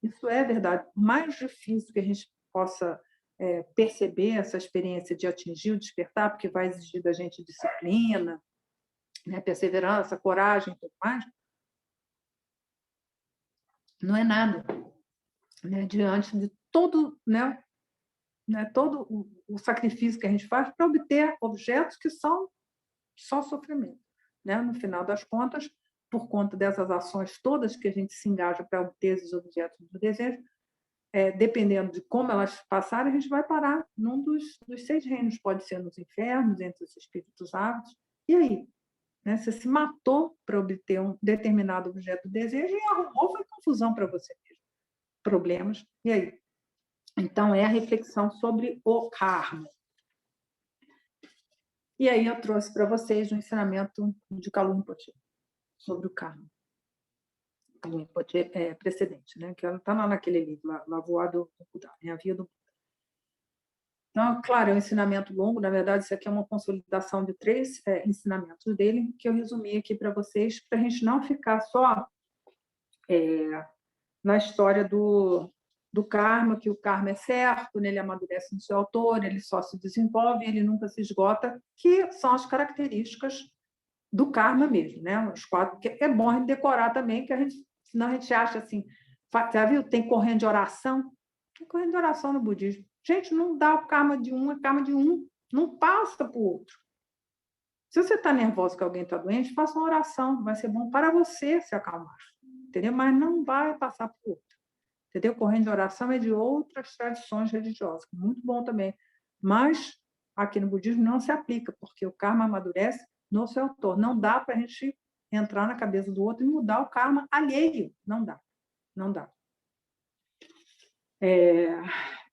Isso é verdade. Por mais difícil que a gente possa perceber essa experiência de atingir o despertar, porque vai exigir da gente disciplina, né, perseverança, coragem e tudo mais, não é nada, né, diante de todo, todo o sacrifício que a gente faz para obter objetos que são só sofrimento. Né? No final das contas, por conta dessas ações todas que a gente se engaja para obter esses objetos do desejo, dependendo de como elas passarem, a gente vai parar num dos 6 reinos. Pode ser nos infernos, entre os espíritos ávidos. E aí? Né? Você se matou para obter um determinado objeto do desejo e arrumou foi confusão para você mesmo. Problemas. E aí? Então, é a reflexão sobre o karma. E aí eu trouxe para vocês um ensinamento de Kalu Rinpoche sobre o karma. Kalu Rinpoche precedente, né? Que está lá naquele livro, La Voie do Buda, a Via do Buda. Então, claro, é um ensinamento longo, na verdade, isso aqui é uma consolidação de 3 ensinamentos dele, que eu resumi aqui para vocês, para a gente não ficar só na história do karma, que o karma é certo, ele amadurece no seu autor, ele só se desenvolve, ele nunca se esgota, que são as características do karma mesmo, né? Os 4, que é bom a gente decorar também, que senão a gente acha assim, já viu? Tem corrente de oração? Tem corrente de oração no budismo. Gente, não dá o karma de um, é karma de um, não passa para o outro. Se você está nervoso que alguém está doente, faça uma oração, vai ser bom para você se acalmar, entendeu? Mas não vai passar para o outro. Entendeu? Corrente de oração é de outras tradições religiosas, muito bom também. Mas aqui no budismo não se aplica, porque o karma amadurece no seu autor. Não dá para a gente entrar na cabeça do outro e mudar o karma alheio. Não dá. Não dá.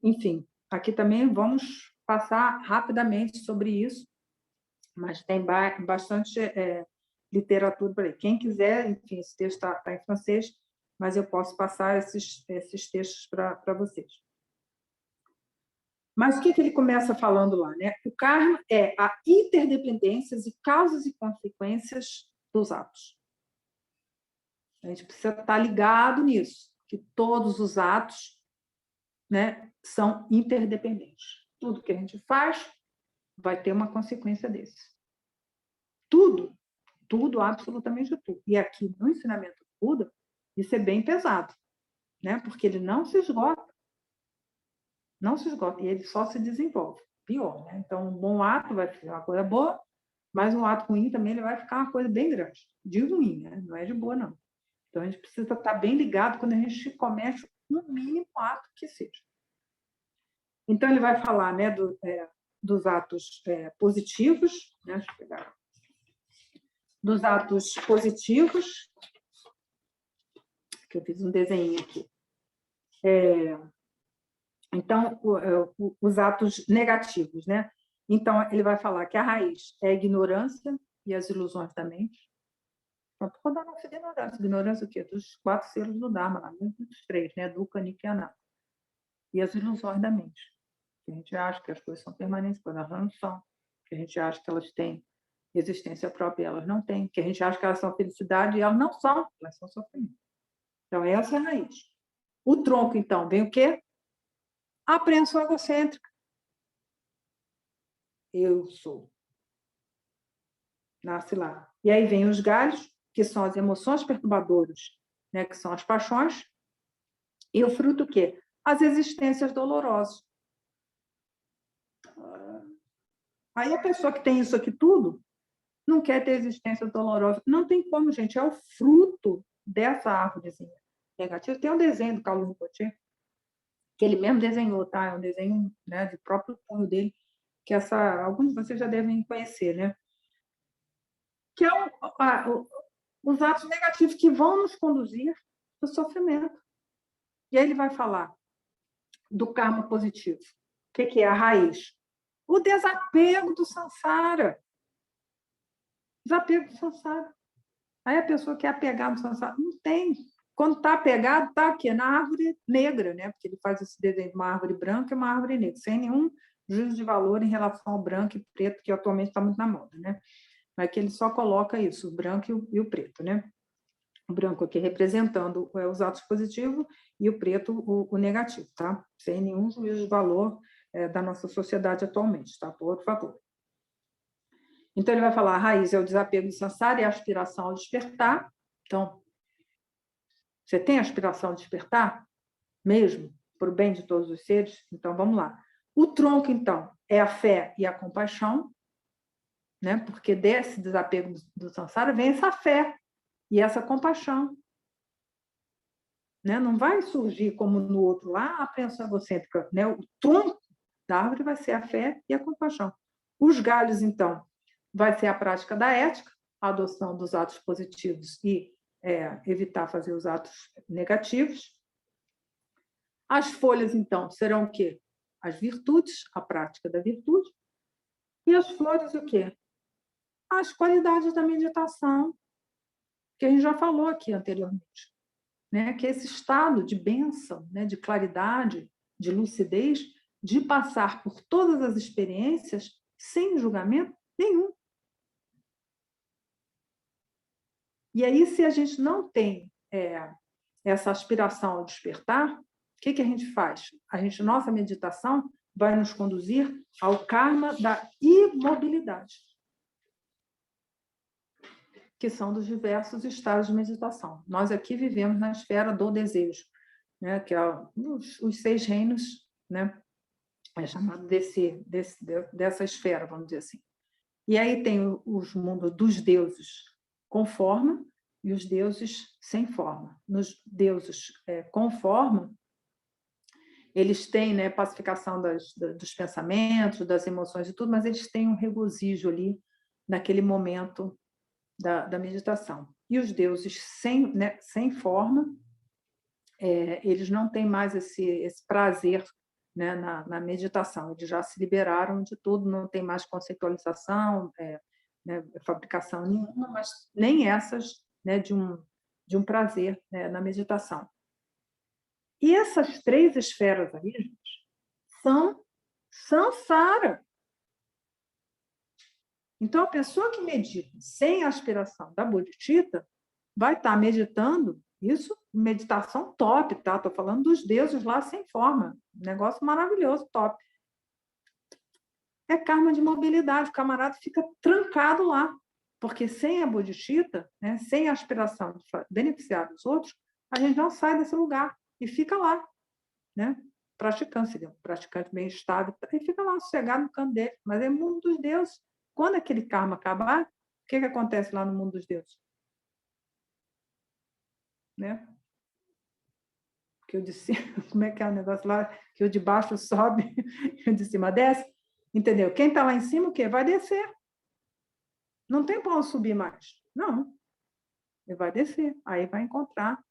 Enfim, aqui também vamos passar rapidamente sobre isso, mas tem bastante literatura por aí. Quem quiser, enfim, esse texto está em francês, mas eu posso passar esses textos para vocês. Mas o que ele começa falando lá? Né? O karma é a interdependências e causas e consequências dos atos. A gente precisa estar ligado nisso, que todos os atos, né, são interdependentes. Tudo que a gente faz vai ter uma consequência desse. Tudo, absolutamente tudo. E aqui no ensinamento do Buda, isso é bem pesado, né? Porque ele não se esgota. Não se esgota, e ele só se desenvolve. Pior, né? Então, um bom ato vai ficar uma coisa boa, mas um ato ruim também ele vai ficar uma coisa bem grande. De ruim, né? Não é de boa, não. Então, a gente precisa estar bem ligado quando a gente comete um mínimo ato que seja. Então, ele vai falar, né, dos atos positivos, né? Deixa eu pegar. Dos atos positivos, que eu fiz um desenho aqui. Então, os atos negativos, né? Então, ele vai falar que a raiz é a ignorância e as ilusões da mente. Estou dando essa ignorância. Ignorância o quê? Dos 4 selos do Dharma, lá, dos 3, né? Dukkha, Nikya e Anatta. E as ilusões da mente. Que a gente acha que as coisas são permanentes, quando elas não são. Que a gente acha que elas têm existência própria e elas não têm. Que a gente acha que elas são felicidade e elas não são. Elas são sofrimento. Então, essa é a raiz. O tronco, então, vem o quê? A apreensão egocêntrica. Eu sou. Nasce lá. E aí vem os galhos, que são as emoções perturbadoras, né, que são as paixões, e o fruto o quê? As existências dolorosas. Aí a pessoa que tem isso aqui tudo não quer ter existência dolorosa. Não tem como, gente, é o fruto dessa árvorezinha negativa. Tem um desenho do Kalu Rinpoche, que ele mesmo desenhou, tá? É um desenho, né, de próprio punho dele, que alguns de vocês já devem conhecer, né? Que é os atos negativos que vão nos conduzir para o sofrimento. E aí ele vai falar do karma positivo. O que é a raiz? O desapego do samsara. Desapego do samsara. Aí a pessoa quer apegar no samsara. Não tem. Quando está apegado, está aqui, na árvore negra, né? Porque ele faz esse desenho de uma árvore branca e uma árvore negra, sem nenhum juízo de valor em relação ao branco e preto, que atualmente está muito na moda, né? Mas que ele só coloca isso, o branco e o preto, né? O branco aqui representando os atos positivos e o preto o negativo, tá? Sem nenhum juízo de valor da nossa sociedade atualmente, tá? Por favor. Então, ele vai falar, a raiz é o desapego do samsara e a aspiração ao despertar. Então, você tem aspiração ao despertar? Mesmo? Para o bem de todos os seres? Então, vamos lá. O tronco, então, é a fé e a compaixão, né? Porque desse desapego do samsara vem essa fé e essa compaixão. Né? Não vai surgir como no outro lá a apreensão egocêntrica. Né? O tronco da árvore vai ser a fé e a compaixão. Os galhos, então, vai ser a prática da ética, a adoção dos atos positivos e evitar fazer os atos negativos. As folhas, então, serão o quê? As virtudes, a prática da virtude. E as flores, o quê? As qualidades da meditação, que a gente já falou aqui anteriormente. Né? Que é esse estado de bênção, né? De claridade, de lucidez, de passar por todas as experiências sem julgamento nenhum. E aí, se a gente não tem essa aspiração ao despertar, o que a gente faz? Nossa meditação vai nos conduzir ao karma da imobilidade, que são dos diversos estados de meditação. Nós aqui vivemos na esfera do desejo, né? Que é os 6 reinos, né? É chamado dessa esfera, vamos dizer assim. E aí tem os mundos dos deuses com forma e os deuses sem forma. Nos deuses com forma, eles têm, né, pacificação dos pensamentos, das emoções e tudo, mas eles têm um regozijo ali naquele momento da meditação. E os deuses sem forma, eles não têm mais esse prazer, né, na meditação. Eles já se liberaram de tudo, não tem mais conceitualização, né, fabricação nenhuma, mas nem essas, né, de um prazer, né, na meditação. E essas 3 esferas aí, gente, são samsara. Então, a pessoa que medita sem a aspiração da bodhicitta vai estar meditando, isso, meditação top, tá? Estou falando dos deuses lá sem forma, negócio maravilhoso, top. É karma de mobilidade, o camarada fica trancado lá, porque sem a bodhicitta, né, sem a aspiração de beneficiar os outros, a gente não sai desse lugar e fica lá, né? Praticando, seria um praticante bem estável, e fica lá sossegado no canto dele, mas é o mundo dos deuses. Quando aquele karma acabar, o que acontece lá no mundo dos deuses? Né? Que o de cima, como é que é o negócio lá? Que o de baixo sobe e o de cima desce. Entendeu? Quem está lá em cima, o quê? Vai descer. Não tem como subir mais. Não. Ele vai descer. Aí vai encontrar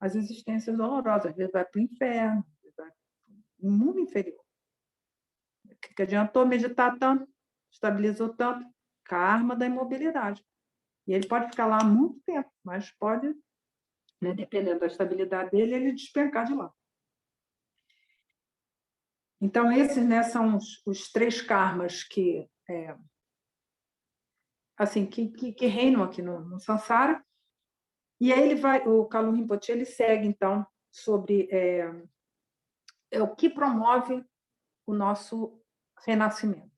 as existências dolorosas. Às vezes vai para o inferno, vai para o mundo inferior. O que adiantou meditar tanto? Estabilizou tanto? Karma da imobilidade. E ele pode ficar lá há muito tempo, mas pode, né, dependendo da estabilidade dele, ele despencar de lá. Então, esses, né, são os 3 karmas que assim, que reinam aqui no Sansara. E aí o Kalun Rinpoche, ele segue, então, sobre o que promove o nosso renascimento.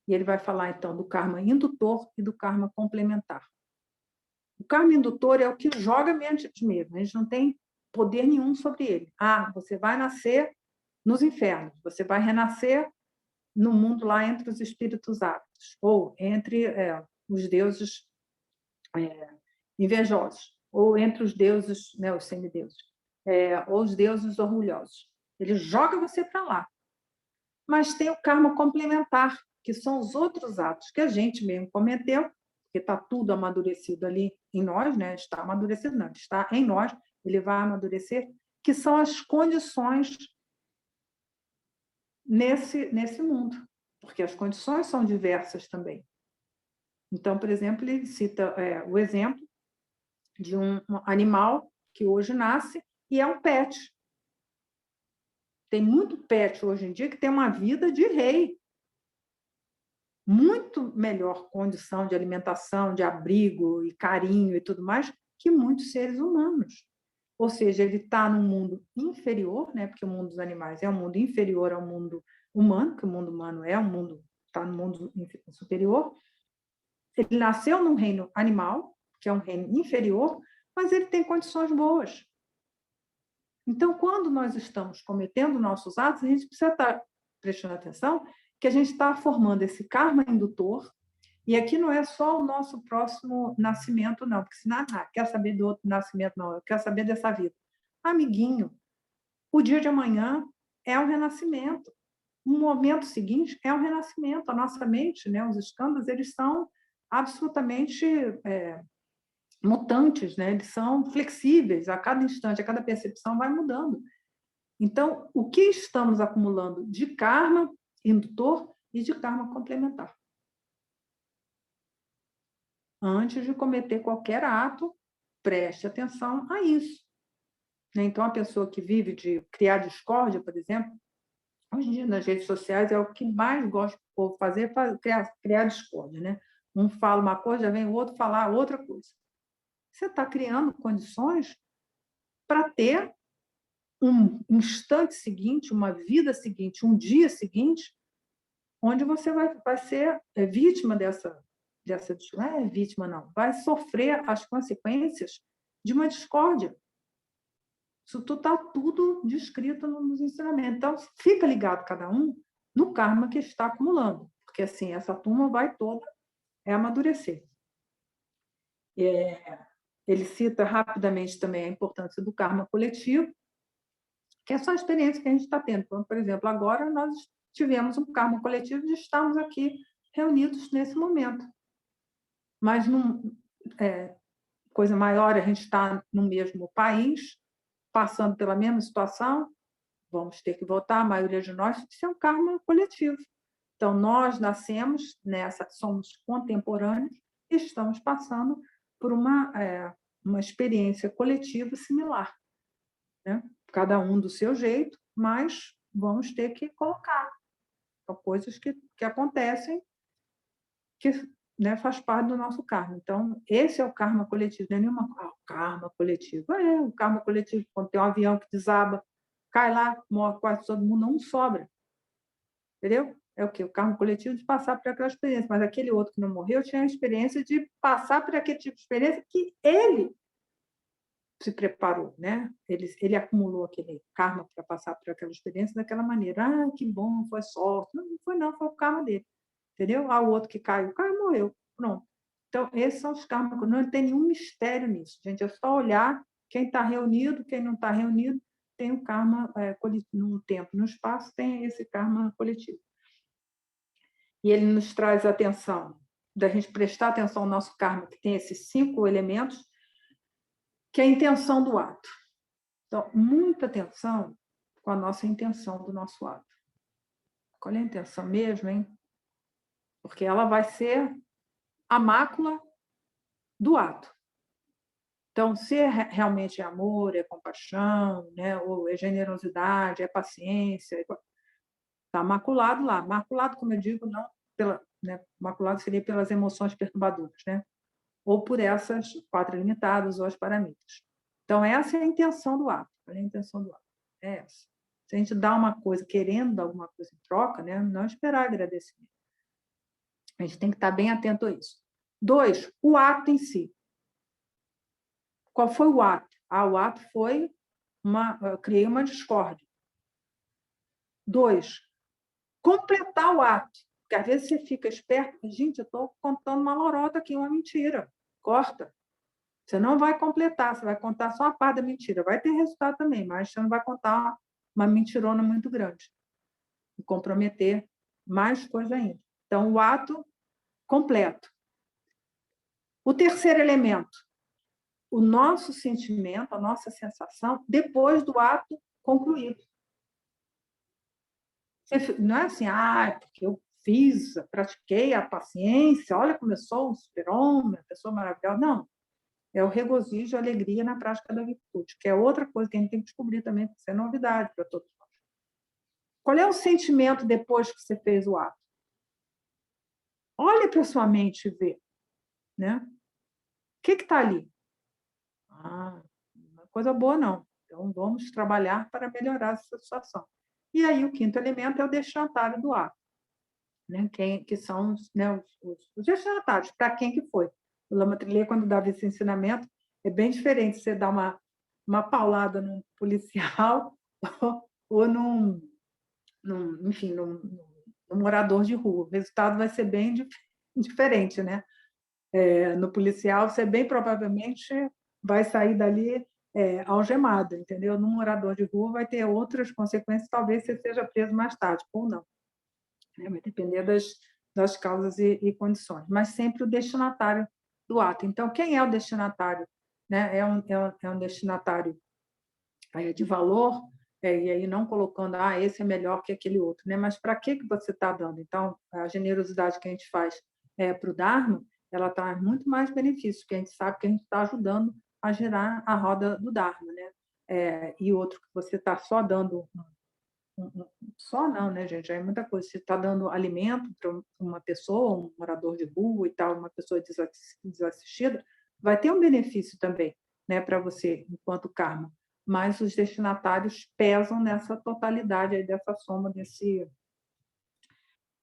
E ele vai falar, então, do karma indutor e do karma complementar. O karma indutor é o que joga mesmo, a gente não tem poder nenhum sobre ele. Você vai nascer nos infernos, você vai renascer no mundo lá entre os espíritos ávidos, ou entre os deuses invejosos, ou entre os deuses, né, os semideuses, ou os deuses orgulhosos. Ele joga você para lá. Mas tem o karma complementar, que são os outros atos que a gente mesmo cometeu, porque está tudo amadurecido ali em nós, né? Está amadurecido, não, está em nós, ele vai amadurecer, que são as condições nesse mundo, porque as condições são diversas também. Então, por exemplo, ele cita o exemplo de um animal que hoje nasce e é um pet. Tem muito pet hoje em dia que tem uma vida de rei. Muito melhor condição de alimentação, de abrigo e carinho e tudo mais que muitos seres humanos. Ou seja, ele está num mundo inferior, né? Porque o mundo dos animais é um mundo inferior ao mundo humano, que o mundo humano é um mundo, está no mundo superior. Ele nasceu num reino animal, que é um reino inferior, mas ele tem condições boas. Então, quando nós estamos cometendo nossos atos, a gente precisa estar prestando atenção que a gente está formando esse karma indutor, e aqui não é só o nosso próximo nascimento, não, porque senão, quer saber do outro nascimento, não, eu quero saber dessa vida. Amiguinho, o dia de amanhã é um renascimento. O momento seguinte é um renascimento. A nossa mente, né, os escândalos, eles são absolutamente mutantes, né? Eles são flexíveis, a cada instante, a cada percepção vai mudando. Então, o que estamos acumulando de karma indutor e de karma complementar? Antes de cometer qualquer ato, preste atenção a isso. Então, a pessoa que vive de criar discórdia, por exemplo, hoje em dia nas redes sociais é o que mais gosta do povo fazer, criar discórdia, né? Um fala uma coisa, já vem o outro falar outra coisa. Você está criando condições para ter um instante seguinte, uma vida seguinte, um dia seguinte, onde você vai ser vítima dessa não é vítima, não, vai sofrer as consequências de uma discórdia. Isso está tudo descrito nos ensinamentos. Então, fica ligado cada um no karma que está acumulando, porque assim, essa turma vai toda amadurecer. Ele cita rapidamente também a importância do karma coletivo, que é só a experiência que a gente está tendo. Então, por exemplo, agora nós tivemos um karma coletivo de estarmos aqui reunidos nesse momento. Mas, coisa maior, a gente está no mesmo país, passando pela mesma situação, vamos ter que voltar, a maioria de nós, isso é um karma coletivo. Então, nós nascemos nessa, somos contemporâneos e estamos passando por uma experiência coletiva similar, né? Cada um do seu jeito, mas vamos ter que colocar coisas que acontecem que, né, faz parte do nosso karma. Então, esse é o karma coletivo, não é nenhuma o karma coletivo. O karma coletivo, quando tem um avião que desaba, cai lá, morre quase todo mundo, não sobra. Entendeu? É o quê? O karma coletivo de passar por aquela experiência. Mas aquele outro que não morreu tinha a experiência de passar por aquele tipo de experiência que ele se preparou, né? Ele acumulou aquele karma para passar por aquela experiência daquela maneira. Que bom, foi sorte. Não foi não, foi o karma dele. Entendeu? O outro que caiu, morreu. Pronto. Então, esses são os karmas. Não tem nenhum mistério nisso, gente. É só olhar quem está reunido, quem não está reunido, tem o karma coletivo. No tempo, no espaço, tem esse karma coletivo. E ele nos traz a atenção, da gente prestar atenção ao nosso karma, que tem esses 5 elementos, que é a intenção do ato. Então, muita atenção com a nossa intenção do nosso ato. Qual é a intenção mesmo, hein? Porque ela vai ser a mácula do ato. Então, se realmente é amor, é compaixão, né? Ou é generosidade, é paciência, está maculado lá. Maculado, como eu digo, não maculado seria pelas emoções perturbadoras, né? Ou por essas 4 limitadas ou as paramitas. Então, essa é a intenção do ato. Qual é a intenção do ato? É essa. Se a gente dá uma coisa querendo dar alguma coisa em troca, né? Não esperar agradecimento. A gente tem que estar bem atento a isso. 2, o ato em si. Qual foi o ato? O ato foi eu criei uma discórdia. 2, completar o ato. Porque às vezes você fica esperto, gente, eu estou contando uma lorota aqui, uma mentira. Corta. Você não vai completar, você vai contar só a parte da mentira. Vai ter resultado também, mas você não vai contar uma mentirona muito grande. E comprometer mais coisa ainda. Então, o ato completo. O terceiro elemento, o nosso sentimento, a nossa sensação, depois do ato concluído. Não é assim, porque eu fiz, pratiquei a paciência, olha como eu sou um super-homem, uma pessoa maravilhosa. Não. É o regozijo, a alegria na prática da virtude, que é outra coisa que a gente tem que descobrir também, porque isso é novidade para todos nós. Qual é o sentimento depois que você fez o ato? Olhe para a sua mente e vê. Né? O que está ali? é coisa boa, não. Então, vamos trabalhar para melhorar essa situação. E aí, o quinto elemento é o destinatário do ato, né? Que são né, os destinatários, para quem que foi. O Lama Trillet, quando dava esse ensinamento, é bem diferente você dar uma paulada num policial ou enfim, num morador de rua. O resultado vai ser bem diferente, né? No policial, você bem provavelmente vai sair dali algemado, entendeu? No morador de rua vai ter outras consequências, talvez você seja preso mais tarde, ou não. Né? Vai depender das causas e condições, mas sempre o destinatário do ato. Então, quem é o destinatário? Né? É um destinatário de valor, e aí não colocando, esse é melhor que aquele outro, né? Mas para que você está dando? Então, a generosidade que a gente faz para o Dharma, ela traz muito mais benefícios, porque a gente sabe que a gente está ajudando a girar a roda do Dharma, né? E outro que você está só dando só não, né, gente? É muita coisa. Você está dando alimento para uma pessoa, um morador de rua e tal, uma pessoa desassistida, vai ter um benefício também, né, para você, enquanto karma. Mas os destinatários pesam nessa totalidade aí, dessa soma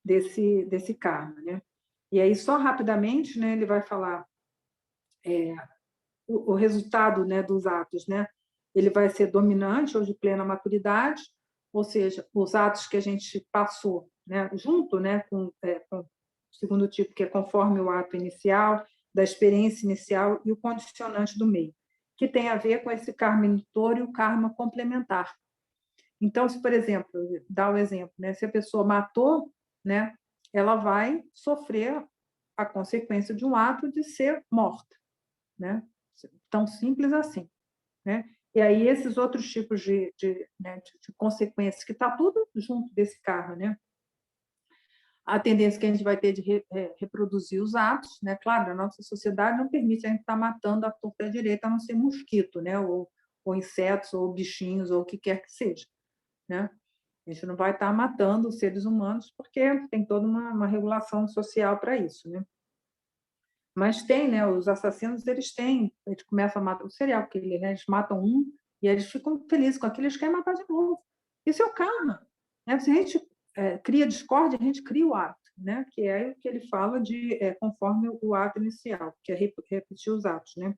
desse karma, né? E aí, só rapidamente, né, ele vai falar o resultado, né, dos atos, né? Ele vai ser dominante ou de plena maturidade, ou seja, os atos que a gente passou, né, junto, né, com o segundo tipo, que é conforme o ato inicial, da experiência inicial e o condicionante do meio, que tem a ver com esse karma indutor e o karma complementar. Então, se, por exemplo, dá o exemplo, né, se a pessoa matou, né, ela vai sofrer a consequência de um ato de ser morta, né? Tão simples assim, né? E aí esses outros tipos de consequências, que está tudo junto desse karma, né? A tendência que a gente vai ter de reproduzir os atos, né? Claro, a nossa sociedade não permite a gente estar matando a torta à direita, a não ser mosquito, né? Ou insetos, ou bichinhos, ou o que quer que seja, né? A gente não vai estar matando os seres humanos, porque tem toda uma regulação social para isso, né? Mas tem, né? Os assassinos, eles começam a matar o serial killer, né? Eles matam um e eles ficam felizes com aquilo, eles querem matar de novo. Isso é o karma, né? Se a gente cria discórdia, a gente cria o ato, né? Que é o que ele fala de conforme o ato inicial, que é repetir os atos, né?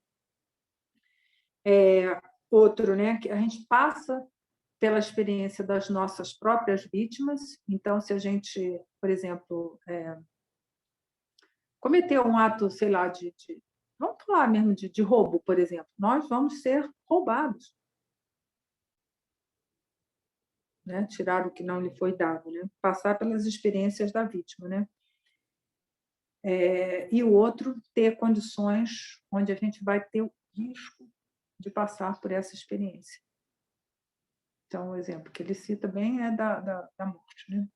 Outro, né? Que a gente passa pela experiência das nossas próprias vítimas. Então, se a gente, por exemplo, cometeu um ato, sei lá, vamos falar mesmo de roubo, por exemplo, nós vamos ser roubados, né? Tirar o que não lhe foi dado, né? Passar pelas experiências da vítima, né? E o outro, ter condições onde a gente vai ter o risco de passar por essa experiência. Então, o exemplo que ele cita bem é da morte, né?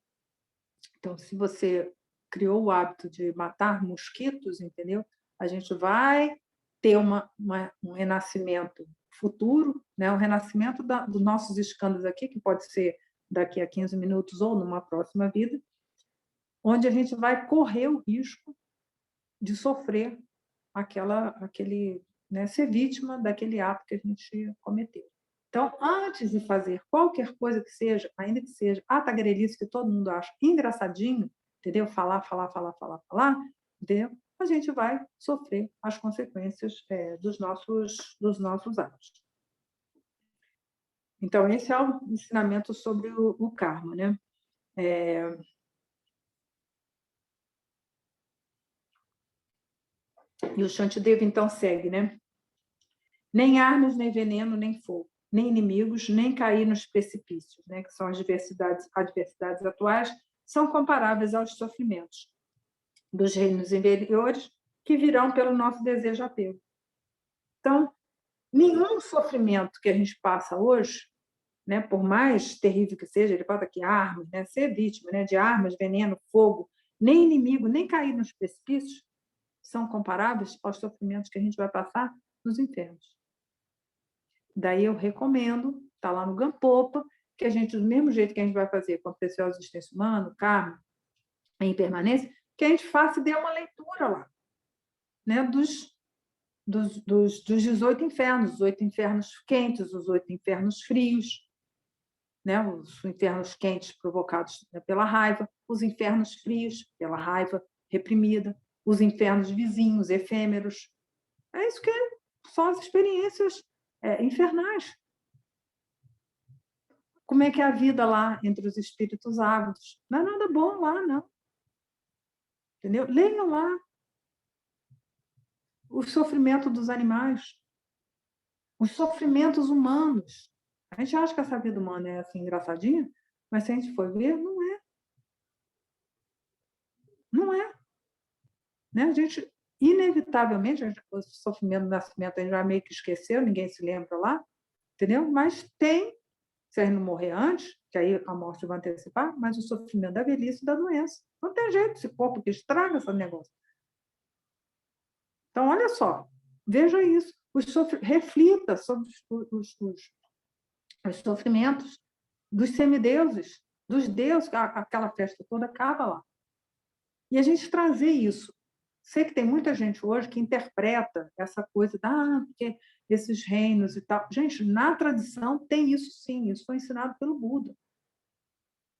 Então, se você criou o hábito de matar mosquitos, entendeu? A gente vai ter um renascimento futuro, né? Um renascimento dos nossos escândalos aqui, que pode ser daqui a 15 minutos ou numa próxima vida, onde a gente vai correr o risco de sofrer aquele, né, ser vítima daquele ato que a gente cometeu. Então, antes de fazer qualquer coisa que seja, ainda que seja a tagarelice que todo mundo acha engraçadinho, entendeu? Falar, entendeu? A gente vai sofrer as consequências dos nossos atos. Então, esse é o ensinamento sobre o karma, né? E o Shantideva, então, segue, né? Nem armas, nem veneno, nem fogo, nem inimigos, nem cair nos precipícios, né? Que são as adversidades atuais, são comparáveis aos sofrimentos dos reinos inferiores que virão pelo nosso desejo apego. Então, nenhum sofrimento que a gente passa hoje, né, por mais terrível que seja, ele fala aqui armas, né, ser vítima, né, de armas, veneno, fogo, nem inimigo, nem cair nos precipícios, são comparáveis aos sofrimentos que a gente vai passar nos infernos. Daí eu recomendo, está lá no Gampopa, que a gente, do mesmo jeito que a gente vai fazer com a preciosa existência humana, karma, a impermanência, que a gente faça e dê uma leitura lá, né, dos 18 infernos, os 8 infernos quentes, os 8 infernos frios, né? Os infernos quentes provocados, né, pela raiva, os infernos frios pela raiva reprimida, os infernos vizinhos, efêmeros. É isso que são as experiências infernais. Como é que é a vida lá entre os espíritos ávidos? Não é nada bom lá, não. Entendeu? Leiam lá o sofrimento dos animais, os sofrimentos humanos. A gente acha que essa vida humana é assim engraçadinha, mas se a gente for ver, não é. Não é. Né? A gente, inevitavelmente, o sofrimento do nascimento a gente já meio que esqueceu, ninguém se lembra lá, entendeu? Mas tem, se a gente não morrer antes, que aí a morte vai antecipar, mas o sofrimento da velhice e da doença. Não tem jeito, esse corpo que estraga esse negócio. Então, olha só, veja isso. Reflita sobre os sofrimentos dos semideuses, dos deuses, aquela festa toda acaba lá. E a gente trazer isso. Sei que tem muita gente hoje que interpreta essa coisa porque esses reinos e tal. Gente, na tradição tem isso sim, isso foi ensinado pelo Buda.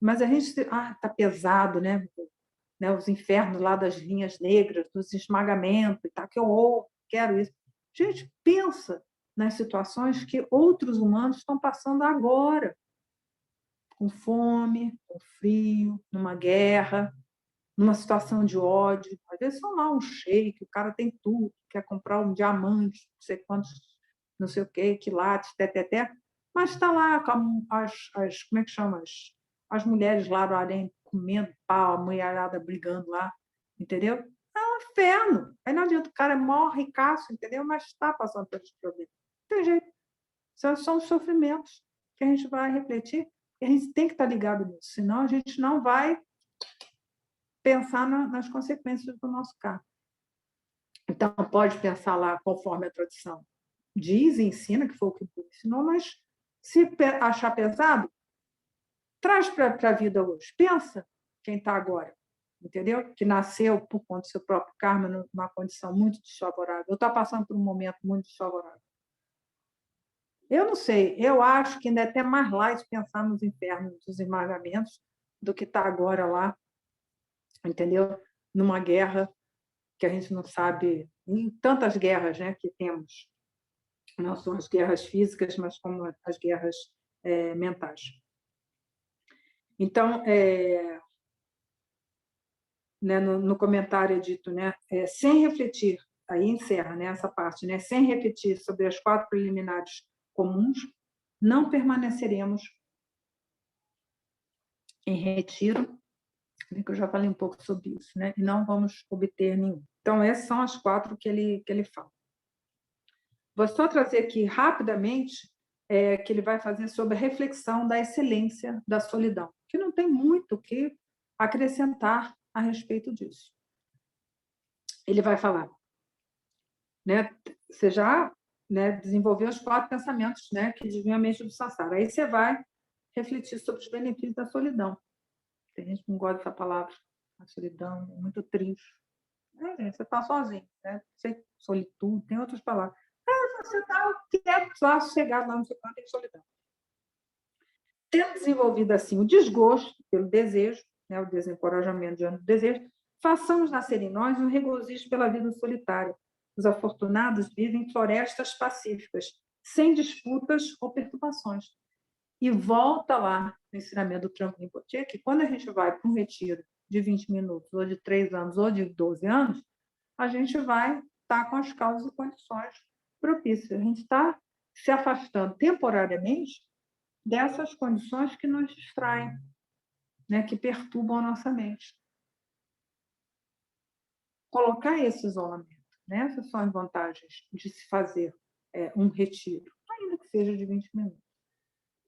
Mas a gente, tá pesado, né? Os infernos lá das linhas negras, dos esmagamentos e tal, que eu quero isso. Gente, pensa nas situações que outros humanos estão passando agora, com fome, com frio, numa guerra, numa situação de ódio. Às vezes são lá um sheik, o cara tem tudo, quer comprar um diamante, não sei quantos, não sei o quê, quilates, teteté, mas está lá com como é que chama? As mulheres lá do harém comendo pau, a mulherada brigando lá, entendeu? É um inferno. Aí não adianta, o cara morre ricaço, entendeu? Mas está passando por esse problema. Não tem jeito. São os sofrimentos que a gente vai refletir e a gente tem que estar ligado nisso, senão a gente não vai pensar nas consequências do nosso karma. Então, pode pensar lá conforme a tradição diz e ensina, que foi o que o Buda ensinou, mas se achar pesado, traz para a vida hoje. Pensa quem está agora, entendeu? Que nasceu por conta do seu próprio karma numa condição muito desfavorável. Eu estou passando por um momento muito desfavorável. Eu não sei, eu acho que ainda é até mais light pensar nos infernos, dos esmagamentos, do que está agora lá, entendeu? Numa guerra que a gente não sabe, em tantas guerras, né, que temos, não são as guerras físicas, mas como as guerras mentais. Então, né, no comentário é dito, né, sem refletir, aí encerra, né, essa parte, né, sem refletir sobre as 4 preliminares comuns, não permaneceremos em retiro, que eu já falei um pouco sobre isso, né, e não vamos obter nenhum. Então, essas são as 4 que ele fala. Vou só trazer aqui rapidamente que ele vai fazer sobre a reflexão da excelência da solidão, que não tem muito o que acrescentar a respeito disso. Ele vai falar, né? Você já, né, desenvolveu os 4 pensamentos, né, que desviam a mente do samsara. Aí você vai refletir sobre os benefícios da solidão. Tem gente que não gosta dessa palavra, a solidão é muito triste. Gente, você está sozinho, né? Solitude, tem outras palavras. Você está quieto, lá, sossegado lá no seu canto, tem solidão. Tendo desenvolvido assim o desgosto pelo desejo, né, o desencorajamento diante do desejo, façamos nascer em nós um regozijo pela vida solitária. Os afortunados vivem em florestas pacíficas, sem disputas ou perturbações. E volta lá no ensinamento do Trungpa Rinpoche, que quando a gente vai para um retiro de 20 minutos, ou de 3 anos, ou de 12 anos, a gente vai estar com as causas e condições propícias. A gente está se afastando temporariamente dessas condições que nos distraem, né, que perturbam a nossa mente. Colocar esse isolamento, né, essas são as vantagens de se fazer um retiro, ainda que seja de 20 minutos.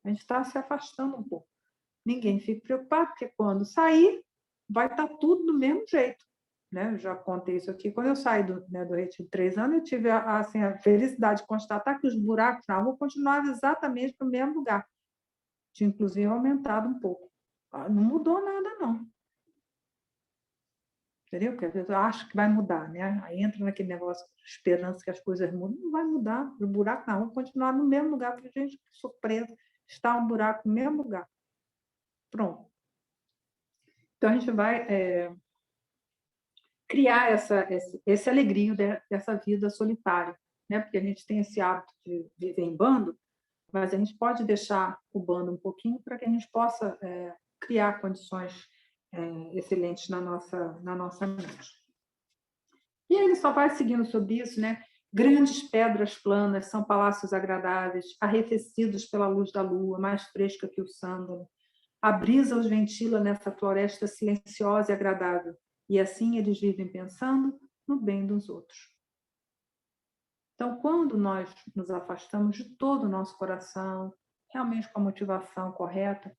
A gente está se afastando um pouco. Ninguém fique preocupado, porque quando sair, vai estar tudo do mesmo jeito. Né? Eu já contei isso aqui. Quando eu saí do retiro de 3 anos, eu tive assim, a felicidade de constatar que os buracos na rua continuavam exatamente no mesmo lugar. Tinha, inclusive, aumentado um pouco. Não mudou nada, não. entendeu? Porque a pessoa acha que vai mudar, né? Aí entra naquele negócio de esperança que as coisas mudam. Não vai mudar. O buraco na rua continuar no mesmo lugar. Para gente, que surpresa, está um buraco no mesmo lugar. Pronto. Então, a gente vai criar esse alegrio dessa vida solitária, né? Porque a gente tem esse hábito de viver em bando, mas a gente pode deixar o bando um pouquinho para que a gente possa criar condições excelentes na nossa mente. E aí ele só vai seguindo sobre isso, né? Grandes pedras planas são palácios agradáveis, arrefecidos pela luz da lua, mais fresca que o sândalo. A brisa os ventila nessa floresta silenciosa e agradável, e assim eles vivem pensando no bem dos outros. Então, quando nós nos afastamos de todo o nosso coração, realmente com a motivação correta,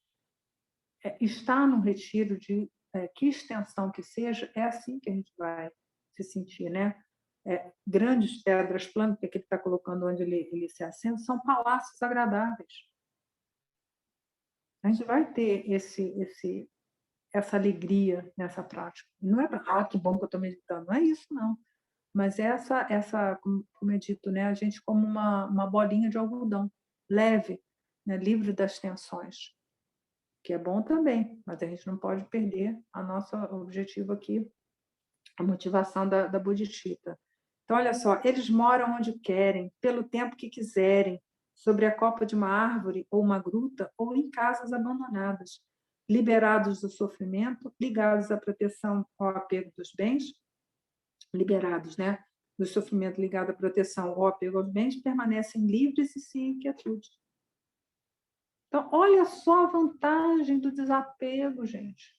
estar num retiro de que extensão que seja, é assim que a gente vai se sentir, né? Grandes pedras planas, que ele está colocando onde ele se assenta, são palácios agradáveis. A gente vai ter essa alegria nessa prática. Não é que bom que eu estou meditando, não é isso, não. Mas como é dito, né? A gente como uma bolinha de algodão, leve, né? Livre das tensões, que é bom também, mas a gente não pode perder a nosso objetivo aqui, a motivação da Bodhicitta. Então, olha só, eles moram onde querem, pelo tempo que quiserem, sobre a copa de uma árvore ou uma gruta, ou em casas abandonadas, liberados do sofrimento, ligados à proteção ao apego dos bens, liberados, né, do sofrimento ligado à proteção ao apego aos bens, permanecem livres e sem inquietude. Então, olha só a vantagem do desapego, gente.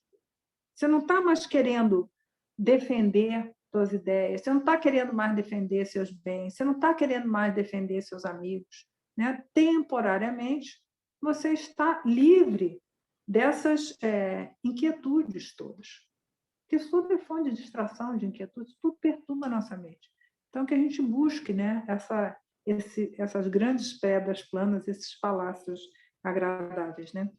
Você não está mais querendo defender suas ideias, você não está querendo mais defender seus bens, você não está querendo mais defender seus amigos, né? Temporariamente, você está livre dessas inquietudes todas. Porque tudo é fonte de distração, de inquietudes, tudo perturba a nossa mente. Então, que a gente busque, né, essas grandes pedras planas, esses palácios agradáveis, né?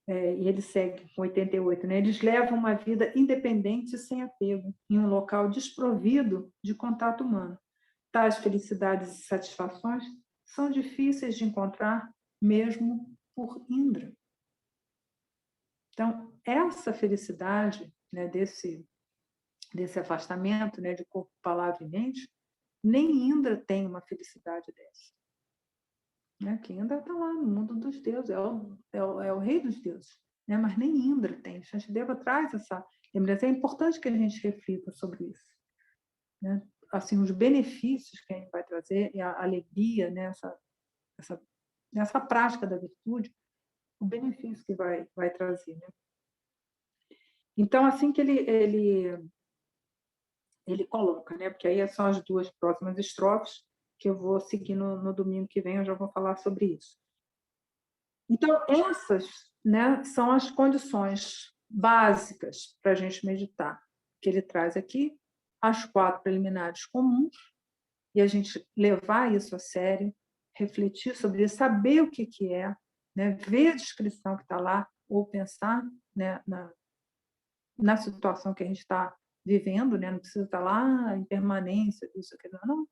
E ele segue com 88, né? Eles levam uma vida independente e sem apego, em um local desprovido de contato humano. Tais felicidades e satisfações são difíceis de encontrar mesmo por Indra. Então, essa felicidade, né, desse afastamento, né, de corpo, palavra e mente, nem Indra tem uma felicidade dessa. Né? Que Indra está lá no mundo dos deuses, é o rei dos deuses, né? Mas nem Indra tem. Shantideva traz essa lembrança. É importante que a gente reflita sobre isso. Né? Assim, os benefícios que a gente vai trazer e a alegria, né? Nessa prática da virtude, o benefício que vai trazer. Né? Então, assim que ele coloca, né? Porque aí são as duas próximas estrofes que eu vou seguir no domingo que vem, eu já vou falar sobre isso. Então, essas, né, são as condições básicas para a gente meditar, que ele traz aqui, as 4 preliminares comuns, e a gente levar isso a sério, refletir sobre isso, saber o que é, né, ver a descrição que está lá, ou pensar, né, na situação que a gente está vivendo, né, não precisa estar lá em permanência, isso, aquilo, não,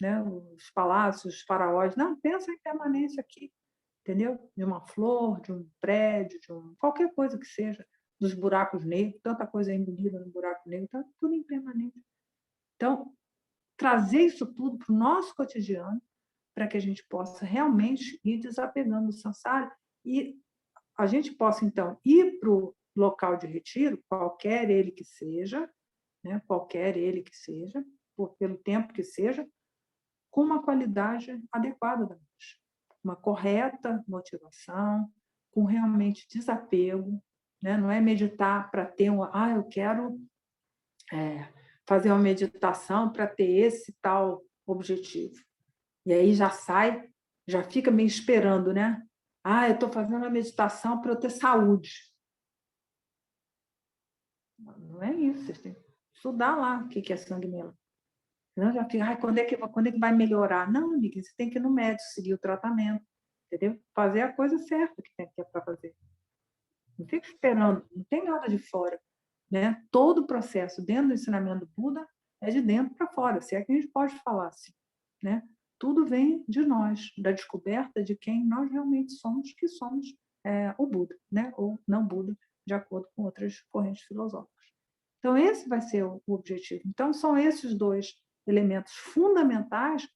né, os palácios, os faraós, não, pensa em permanência aqui, entendeu? De uma flor, de um prédio, qualquer coisa que seja, dos buracos negros, tanta coisa embebida no buraco negro, está tudo impermanente. Então, trazer isso tudo para o nosso cotidiano, para que a gente possa realmente ir desapegando do samsara e a gente possa, então, ir para o local de retiro, qualquer ele que seja, né? Qualquer ele que seja, pelo tempo que seja, com uma qualidade adequada da mente, uma correta motivação, com realmente desapego, né? Não é meditar para ter eu quero fazer uma meditação para ter esse tal objetivo. E aí já sai, já fica me esperando, né? Eu estou fazendo uma meditação para eu ter saúde. Não é isso, vocês têm que estudar lá o que é sangue melão. Não, já fica, quando é que vai melhorar? Não, amiga, você tem que ir no médico, seguir o tratamento, entendeu? Fazer a coisa certa que é para fazer. Não fica esperando, não tem nada de fora. né? Todo o processo dentro do ensinamento do Buda é de dentro para fora, se é que a gente pode falar assim, né? Tudo vem de nós, da descoberta de quem nós realmente somos, que somos o Buda, né? Ou não Buda, de acordo com outras correntes filosóficas. Então, esse vai ser o objetivo. Então, são esses dois elementos fundamentais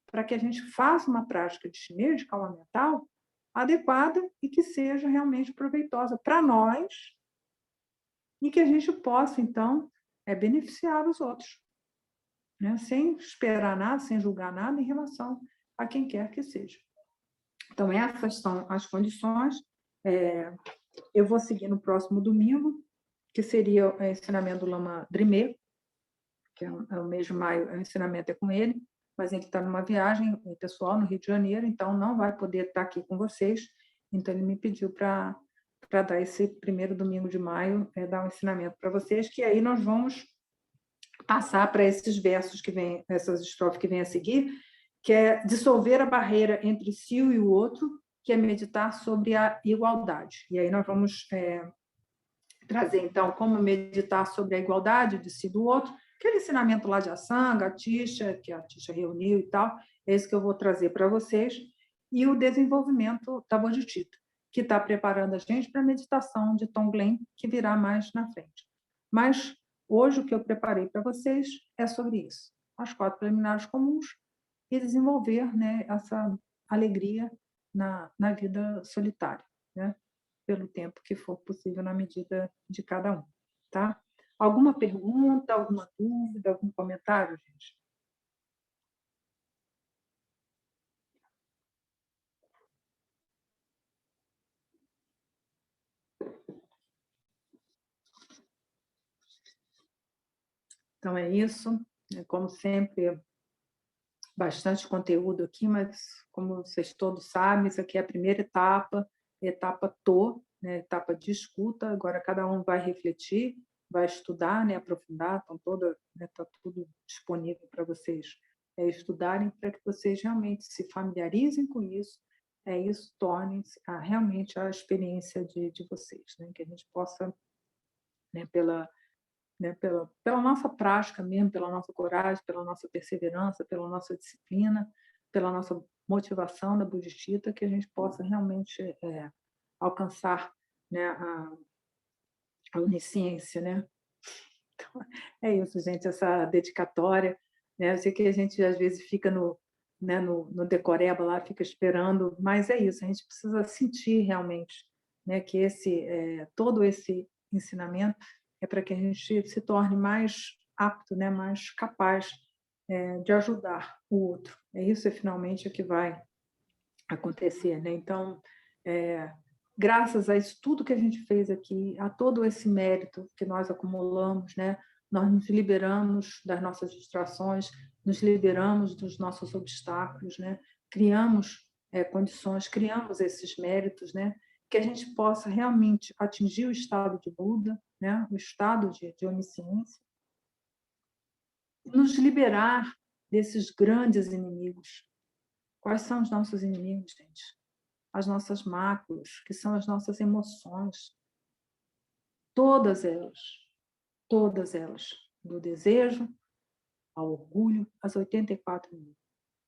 para que a gente faça uma prática de chinês, de calma mental, adequada e que seja realmente proveitosa para nós e que a gente possa, então, beneficiar os outros, né? Sem esperar nada, sem julgar nada em relação a quem quer que seja. Então, essas são as condições. Eu vou seguir no próximo domingo, que seria o ensinamento do Lama Drimé, que é o mês de maio, o ensinamento é com ele, mas ele está numa viagem pessoal no Rio de Janeiro, então não vai poder estar aqui com vocês. Então, ele me pediu para dar esse primeiro domingo de maio, dar um ensinamento para vocês, que aí nós vamos passar para esses versos que vêm, essas estrofes que vêm a seguir, que é dissolver a barreira entre si e o outro, que é meditar sobre a igualdade. E aí nós vamos trazer, então, como meditar sobre a igualdade de si e do outro, aquele ensinamento lá de Asanga, que a Tisha reuniu e tal, é esse que eu vou trazer para vocês, e o desenvolvimento da Bodhicitta, que está preparando a gente para a meditação de Tonglen, que virá mais na frente. Mas hoje o que eu preparei para vocês é sobre isso, as 4 preliminares comuns, e desenvolver, né, essa alegria na vida solitária, né? Pelo tempo que for possível, na medida de cada um. Tá? Alguma pergunta, alguma dúvida, algum comentário, gente? Então, é isso. Como sempre, bastante conteúdo aqui, mas, como vocês todos sabem, isso aqui é a primeira etapa, etapa né, etapa de escuta. Agora, cada um vai refletir, vai estudar, né, aprofundar, então, tá tudo disponível para vocês estudarem, para que vocês realmente se familiarizem com isso, isso torne realmente a experiência de vocês, né, que a gente possa, né, pela nossa prática mesmo, pela nossa coragem, pela nossa perseverança, pela nossa disciplina, pela nossa motivação da Bodhicitta, que a gente possa realmente alcançar, né, a onisciência, né? Então, é isso, gente, essa dedicatória, né? Eu sei que a gente às vezes fica né, no decoreba lá, fica esperando, mas é isso, a gente precisa sentir realmente, né, que todo esse ensinamento é para que a gente se torne mais apto, né, mais capaz de ajudar o outro. Isso finalmente o que vai acontecer, né? Então, graças a isso tudo que a gente fez aqui, a todo esse mérito que nós acumulamos, né, nós nos liberamos das nossas distrações, nos liberamos dos nossos obstáculos, né? Criamos condições, criamos esses méritos, né? Que a gente possa realmente atingir o estado de Buda, né? O estado de onisciência, nos liberar desses grandes inimigos. Quais são os nossos inimigos, gente? As nossas máculas, que são as nossas emoções. Todas elas, do desejo ao orgulho, às 84 mil.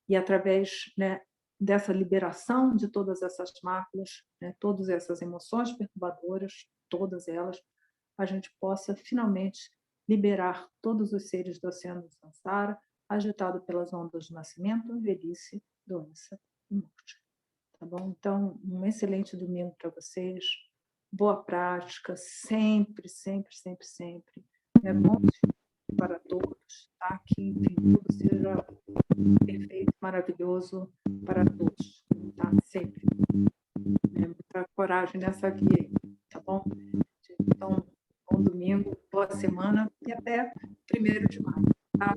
E através, né, dessa liberação de todas essas máculas, né, todas essas emoções perturbadoras, todas elas, a gente possa finalmente liberar todos os seres do oceano do Sansara, agitado pelas ondas do nascimento, velhice, doença e morte. Tá bom? Então, um excelente domingo para vocês. Boa prática, sempre, sempre, sempre, sempre. É bom para todos, tá? Que, enfim, tudo seja perfeito, maravilhoso para todos, tá? Sempre. Muita coragem nessa via aí, tá bom? Então, bom domingo, boa semana e até 1º de maio, tá?